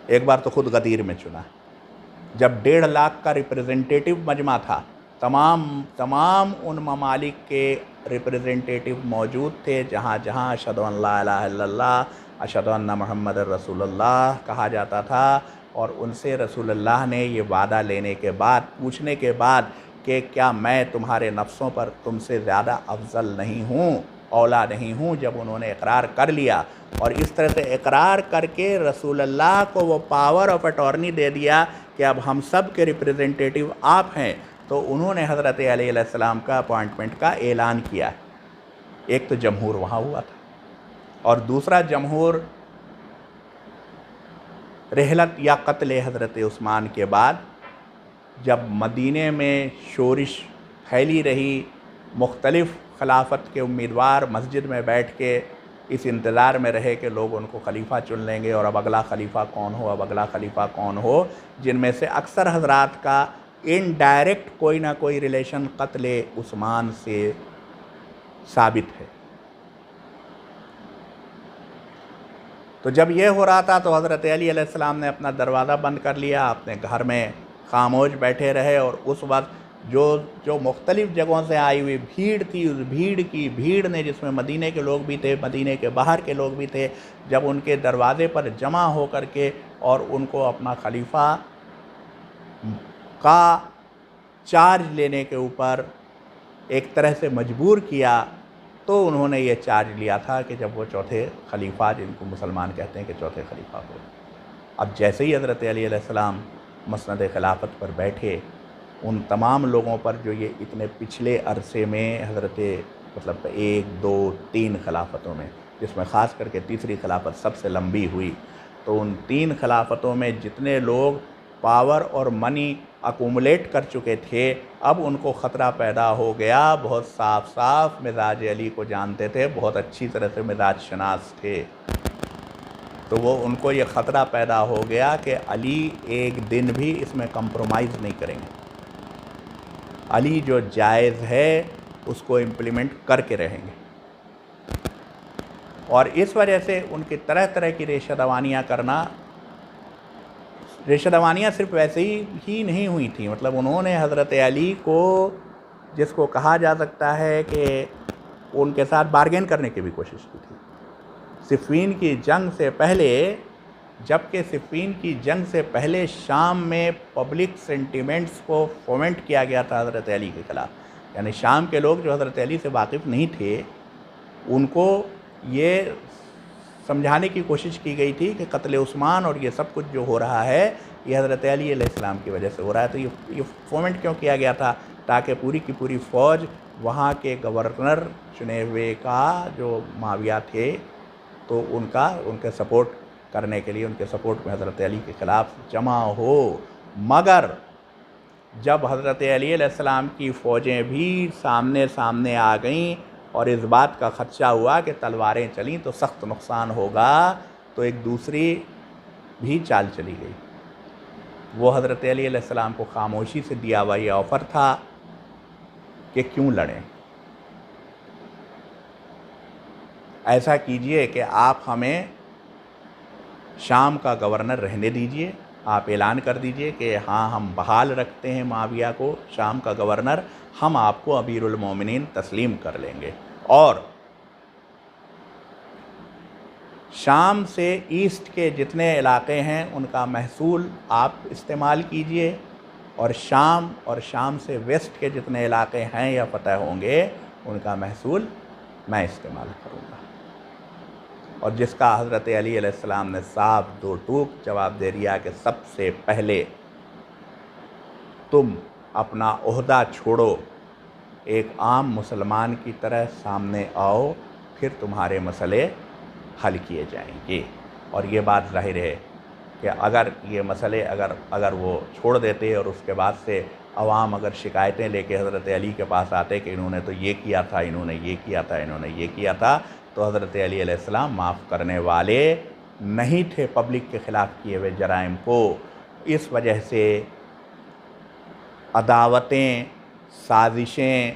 ایک بار تو خود غدیر میں چنا ہے جب 1.5 لاکھ کا ریپریزنٹیٹیو مجمع تھا، تمام ان ممالک کے ریپریزنٹیٹیو موجود تھے جہاں اشہد ان لا الہ الا اللہ، اشہد ان محمد رسول اللہ کہا جاتا تھا، اور ان سے رسول اللہ نے یہ وعدہ لینے کے بعد، پوچھنے کے بعد کہ کیا میں تمہارے نفسوں پر تم سے زیادہ افضل نہیں ہوں، اولا نہیں ہوں، جب انہوں نے اقرار کر لیا اور اس طرح سے اقرار کر کے رسول اللہ کو وہ پاور آف اٹارنی دے دیا کہ اب ہم سب کے ریپریزنٹیٹیو آپ ہیں، تو انہوں نے حضرت علی علیہ السلام کا اپوائنٹمنٹ کا اعلان کیا۔ ایک تو جمہور وہاں ہوا تھا، اور دوسرا جمہور رحلت یا قتل حضرت عثمان کے بعد جب مدینے میں شورش پھیلی رہی، مختلف خلافت کے امیدوار مسجد میں بیٹھ کے اس انتظار میں رہے کہ لوگ ان کو خلیفہ چن لیں گے، اور اب اگلا خلیفہ کون ہو، اب اگلا خلیفہ کون ہو، جن میں سے اکثر حضرات کا انڈائریکٹ کوئی نہ کوئی ریلیشن قتل عثمان سے ثابت ہے۔ تو جب یہ ہو رہا تھا تو حضرت علی علیہ السلام نے اپنا دروازہ بند کر لیا، اپنے گھر میں خاموش بیٹھے رہے، اور اس وقت جو مختلف جگہوں سے آئی ہوئی بھیڑ تھی، اس بھیڑ نے، جس میں مدینے کے لوگ بھی تھے، مدینے کے باہر کے لوگ بھی تھے، جب ان کے دروازے پر جمع ہو کر کے اور ان کو اپنا خلیفہ کا چارج لینے کے اوپر ایک طرح سے مجبور کیا، تو انہوں نے یہ چارج لیا تھا کہ جب وہ چوتھے خلیفہ، جن کو مسلمان کہتے ہیں کہ چوتھے خلیفہ ہو۔ اب جیسے ہی حضرت علی علیہ السلام مسند خلافت پر بیٹھے، ان تمام لوگوں پر جو یہ اتنے پچھلے عرصے میں حضرت 1 2 3 خلافتوں میں، جس میں خاص کر کے تیسری خلافت سب سے لمبی ہوئی، تو ان 3 خلافتوں میں جتنے لوگ پاور اور منی اکومولیٹ کر چکے تھے، اب ان کو خطرہ پیدا ہو گیا، بہت صاف مزاج علی کو جانتے تھے، بہت اچھی طرح سے مزاج شناس تھے، تو وہ ان کو یہ خطرہ پیدا ہو گیا کہ علی ایک دن بھی اس میں کمپرومائز نہیں کریں گے، علی جو جائز ہے اس کو امپلیمنٹ کر کے رہیں گے، اور اس وجہ سے ان کی طرح طرح کی ریشہ دوانیاں کرنا رشتہ دوانیاں صرف ویسے ہی نہیں ہوئی تھیں، مطلب انہوں نے حضرت علی کو، جس کو کہا جا سکتا ہے کہ ان کے ساتھ بارگین کرنے کی بھی کوشش کی تھی۔ صفین کی جنگ سے پہلے، جبکہ صفین کی جنگ سے پہلے شام میں پبلک سینٹیمنٹس کو فومنٹ کیا گیا تھا حضرت علی کے خلاف، یعنی شام کے لوگ جو حضرت علی سے واقف نہیں تھے ان کو یہ سمجھانے کی کوشش کی گئی تھی کہ قتل عثمان اور یہ سب کچھ جو ہو رہا ہے یہ حضرت علی علیہ السلام کی وجہ سے ہو رہا ہے۔ تو یہ فومنٹ کیوں کیا گیا تھا؟ تاکہ پوری کی پوری فوج وہاں کے گورنر چنے ہوئے کا جو معاویہ تھے تو ان کے سپورٹ کرنے کے لیے، ان کے سپورٹ میں حضرت علی کے خلاف جمع ہو۔ مگر جب حضرت علی علیہ السلام کی فوجیں بھی سامنے آ گئیں اور اس بات کا خدشہ ہوا کہ تلواریں چلیں تو سخت نقصان ہوگا، تو ایک دوسری بھی چال چلی گئی۔ وہ حضرت علی علیہ السلام کو خاموشی سے دیا ہوا یہ آفر تھا کہ کیوں لڑیں، ایسا کیجئے کہ آپ ہمیں شام کا گورنر رہنے دیجئے، آپ اعلان کر دیجئے کہ ہاں ہم بحال رکھتے ہیں معاویہ کو شام کا گورنر، ہم آپ کو امیر المومنین تسلیم کر لیں گے، اور شام سے ایسٹ کے جتنے علاقے ہیں ان کا محصول آپ استعمال کیجئے، اور شام سے ویسٹ کے جتنے علاقے ہیں یا فتح ہوں گے ان کا محصول میں استعمال کروں گا۔ اور جس کا حضرت علی علیہ السلام نے صاف دو ٹوک جواب دے دیا کہ سب سے پہلے تم اپنا عہدہ چھوڑو، ایک عام مسلمان کی طرح سامنے آؤ، پھر تمہارے مسئلے حل کیے جائیں گے۔ اور یہ بات ظاہر ہے کہ اگر یہ مسئلے اگر وہ چھوڑ دیتے اور اس کے بعد سے عوام اگر شکایتیں لے کے حضرت علی کے پاس آتے کہ انہوں نے تو یہ کیا تھا، انہوں نے یہ کیا تھا، انہوں نے یہ کیا تھا، تو حضرت علی علیہ السلام معاف کرنے والے نہیں تھے پبلک کے خلاف کیے ہوئے جرائم کو۔ اس وجہ سے عداوتیں، سازشیں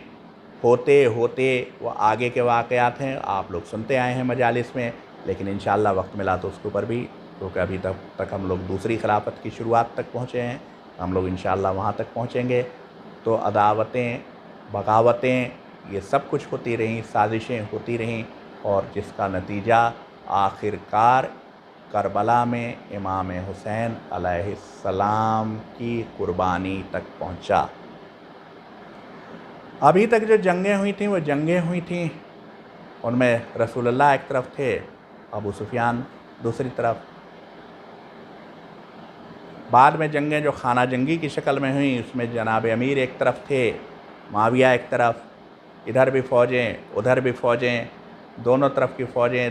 ہوتے ہوتے وہ آگے کے واقعات ہیں، آپ لوگ سنتے آئے ہیں مجالس میں، لیکن انشاءاللہ وقت ملا تو اس کے اوپر بھی، کیونکہ ابھی تک ہم لوگ دوسری خلافت کی شروعات تک پہنچے ہیں، ہم لوگ انشاءاللہ وہاں تک پہنچیں گے۔ تو عداوتیں، بغاوتیں، یہ سب کچھ ہوتی رہیں، سازشیں ہوتی رہیں، اور جس کا نتیجہ آخر کار کربلا میں امام حسین علیہ السلام کی قربانی تک پہنچا۔ ابھی تک جو جنگیں ہوئی تھیں وہ جنگیں ہوئی تھیں، ان میں رسول اللہ ایک طرف تھے، ابو سفیان دوسری طرف۔ بعد میں جنگیں جو خانہ جنگی کی شکل میں ہوئیں اس میں جناب امیر ایک طرف تھے، معاویہ ایک طرف، ادھر بھی فوجیں ادھر بھی فوجیں، دونوں طرف کی فوجیں،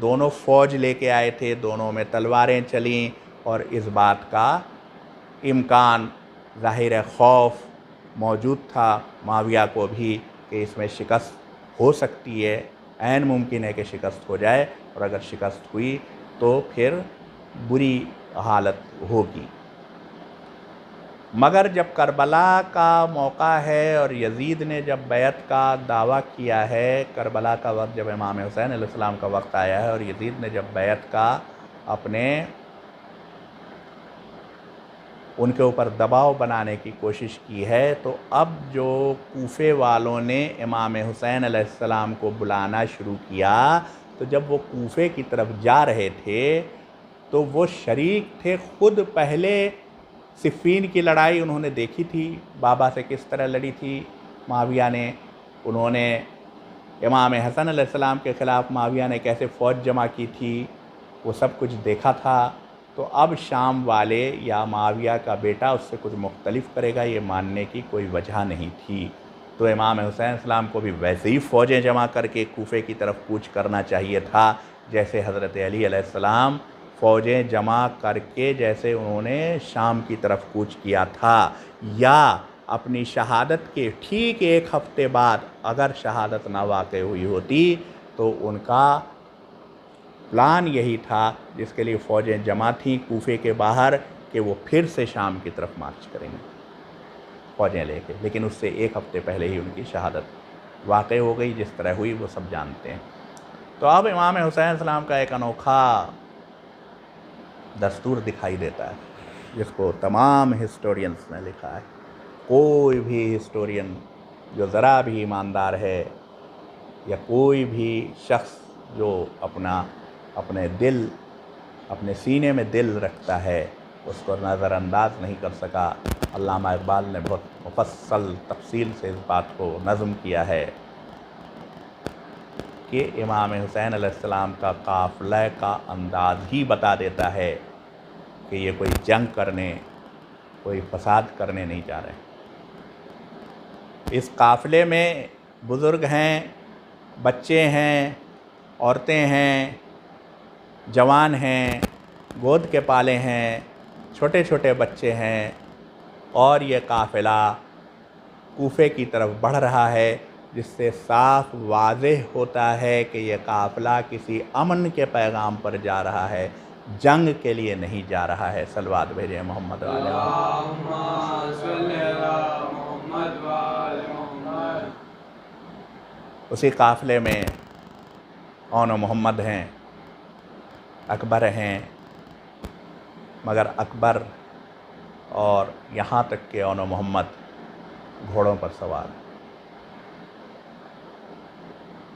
دونوں فوج لے کے آئے تھے، دونوں میں تلواریں چلیں، اور اس بات کا امکان، ظاہر خوف موجود تھا معاویہ کو بھی کہ اس میں شکست ہو سکتی ہے، عین ممکن ہے کہ شکست ہو جائے، اور اگر شکست ہوئی تو پھر بری حالت ہوگی۔ مگر جب کربلا کا موقع ہے اور یزید نے جب بیعت کا دعویٰ کیا ہے، کربلا کا وقت جب امام حسین علیہ السلام کا وقت آیا ہے اور یزید نے جب بیعت کا اپنے ان کے اوپر دباؤ بنانے کی کوشش کی ہے، تو اب جو کوفے والوں نے امام حسین علیہ السلام کو بلانا شروع کیا، تو جب وہ کوفے کی طرف جا رہے تھے تو وہ شریک تھے خود پہلے صفین کی لڑائی انہوں نے دیکھی تھی، بابا سے کس طرح لڑی تھی معاویہ نے، انہوں نے امام حسن علیہ السلام کے خلاف معاویہ نے کیسے فوج جمع کی تھی، وہ سب کچھ دیکھا تھا۔ تو اب شام والے یا معاویہ کا بیٹا اس سے کچھ مختلف کرے گا یہ ماننے کی کوئی وجہ نہیں تھی، تو امام حسین علیہ السلام کو بھی ویسے ہی فوجیں جمع کر کے کوفے کی طرف کوچ کرنا چاہیے تھا، جیسے حضرت علی علیہ السلام فوجیں جمع کر کے جیسے انہوں نے شام کی طرف کوچ کیا تھا، یا اپنی شہادت کے ٹھیک ایک ہفتے بعد اگر شہادت نہ واقع ہوئی ہوتی تو ان کا پلان یہی تھا جس کے لیے فوجیں جمع تھیں کوفے کے باہر کہ وہ پھر سے شام کی طرف مارچ کریں گے فوجیں لے کے، لیکن اس سے ایک ہفتے پہلے ہی ان کی شہادت واقع ہو گئی، جس طرح ہوئی وہ سب جانتے ہیں۔ تو اب امام حسین علیہ السلام کا ایک انوکھا دستور دکھائی دیتا ہے۔ جس کو تمام ہسٹورینس نے لکھا ہے. کوئی بھی ہسٹورین جو ذرا بھی ایماندار ہے یا کوئی بھی شخص جو اپنے سینے میں دل رکھتا ہے اس کو نظر انداز نہیں کر سکا. علامہ اقبال نے بہت مفصل تفصیل سے اس بات کو نظم کیا ہے کہ امام حسین علیہ السلام کا قافلہ کا انداز ہی بتا دیتا ہے کہ یہ کوئی جنگ کرنے، کوئی فساد کرنے نہیں جا رہے. اس قافلے میں بزرگ ہیں، بچے ہیں، عورتیں ہیں، جوان ہیں، گود کے پالے ہیں، چھوٹے چھوٹے بچے ہیں، اور یہ قافلہ کوفے کی طرف بڑھ رہا ہے، جس سے صاف واضح ہوتا ہے کہ یہ قافلہ کسی امن کے پیغام پر جا رہا ہے، جنگ کے لیے نہیں جا رہا ہے. صلوات بھیجیں محمد علیہ. اللہم صلی علی محمد وآل محمد. اسی قافلے میں اون و محمد ہیں، اکبر ہیں، مگر اکبر اور یہاں تک کہ اون و محمد گھوڑوں پر سوار.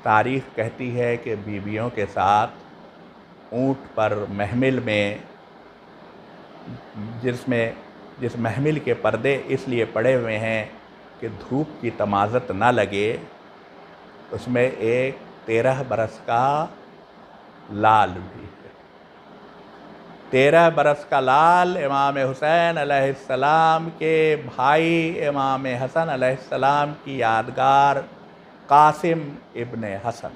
تاریخ کہتی ہے کہ بیویوں کے ساتھ اونٹ پر محمل میں جس محمل کے پردے اس لیے پڑے ہوئے ہیں کہ دھوپ کی تمازت نہ لگے، اس میں ایک 13 برس کا لال بھی ہے. 13 برس کا لال امام حسین علیہ السلام کے بھائی امام حسن علیہ السلام کی یادگار قاسم ابن حسن.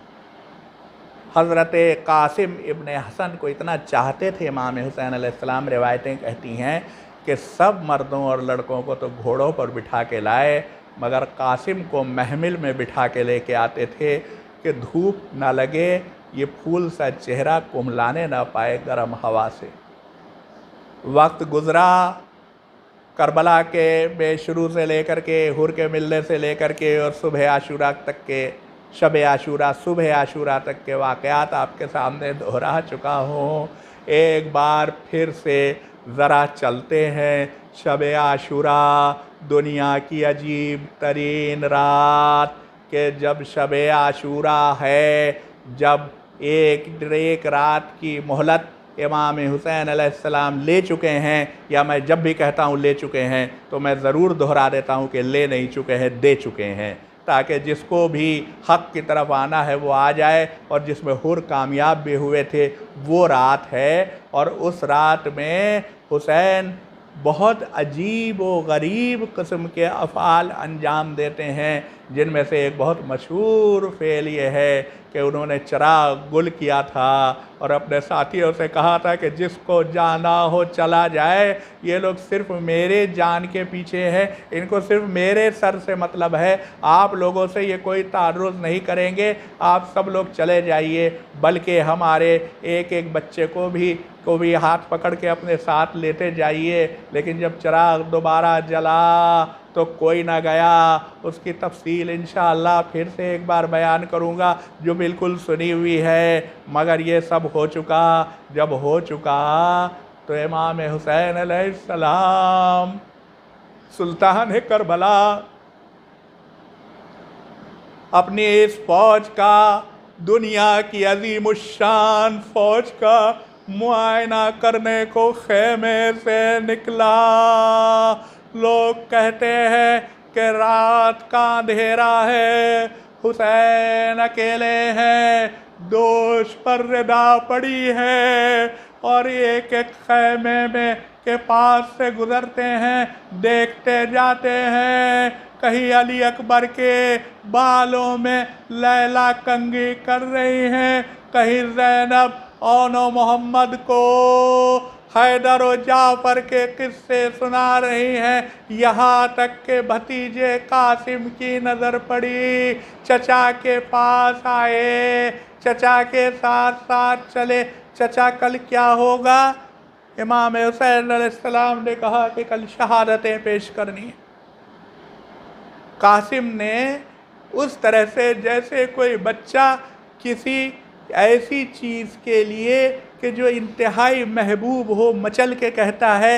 حضرت قاسم ابن حسن کو اتنا چاہتے تھے امام حسین علیہ السلام، روایتیں کہتی ہیں کہ سب مردوں اور لڑکوں کو تو گھوڑوں پر بٹھا کے لائے، مگر قاسم کو محمل میں بٹھا کے لے کے آتے تھے کہ دھوپ نہ لگے، یہ پھول سا چہرہ کملانے نہ پائے گرم ہوا سے. وقت گزرا، کربلا کے بے شروع سے لے کر کے، حور کے ملنے سے لے کر کے، اور صبح عاشورہ تک کے، شب عاشورہ صبح عاشورہ تک کے واقعات آپ کے سامنے دہرا چکا ہوں. ایک بار پھر سے ذرا چلتے ہیں شب عاشورہ، دنیا کی عجیب ترین رات، کہ جب شب عاشورہ ہے، جب ایک رات کی مہلت امام حسین علیہ السلام لے چکے ہیں، یا میں جب بھی کہتا ہوں لے چکے ہیں تو میں ضرور دہرا دیتا ہوں کہ لے نہیں چکے ہیں، دے چکے ہیں، تاکہ جس کو بھی حق کی طرف آنا ہے وہ آ جائے. اور جس میں حر کامیاب بھی ہوئے تھے وہ رات ہے. اور اس رات میں حسین بہت عجیب و غریب قسم کے افعال انجام دیتے ہیں، جن میں سے ایک بہت مشہور فعل یہ ہے کہ انہوں نے چراغ گل کیا تھا اور اپنے ساتھیوں سے کہا تھا کہ جس کو جانا ہو چلا جائے، یہ لوگ صرف میرے جان کے پیچھے ہیں، ان کو صرف میرے سر سے مطلب ہے، آپ لوگوں سے یہ کوئی تعرض نہیں کریں گے، آپ سب لوگ چلے جائیے، بلکہ ہمارے ایک ایک بچے کو بھی ہاتھ پکڑ کے اپنے ساتھ لیتے جائیے. لیکن جب چراغ دوبارہ جلا تو کوئی نہ گیا. اس کی تفصیل انشاءاللہ پھر سے ایک بار بیان کروں گا جو بالکل سنی ہوئی ہے. مگر یہ سب ہو چکا. جب ہو چکا تو امام حسین علیہ السلام سلطان کربلا اپنی اس فوج کا، دنیا کی عظیم الشان فوج کا معائنہ کرنے کو خیمے سے نکلا. لوگ کہتے ہیں کہ رات کا اندھیرا ہے، حسین اکیلے ہیں، دوش پر ردا پڑی ہے، اور ایک ایک خیمے میں کے پاس سے گزرتے ہیں، دیکھتے جاتے ہیں. کہیں علی اکبر کے بالوں میں لیلا کنگھی کر رہی ہیں، کہیں زینب اون و محمد کو حیدر و جعفر کے قصے سنا رہی ہیں. یہاں تک کہ بھتیجے قاسم کی نظر پڑی، چچا کے پاس آئے، چچا کے ساتھ ساتھ چلے. چچا کل کیا ہوگا؟ امام حسین علیہ السلام نے کہا کہ کل شہادتیں پیش کرنی ہیں. قاسم نے اس طرح سے جیسے کوئی بچہ کسی ایسی چیز کے لیے کہ جو انتہائی محبوب ہو مچل کے کہتا ہے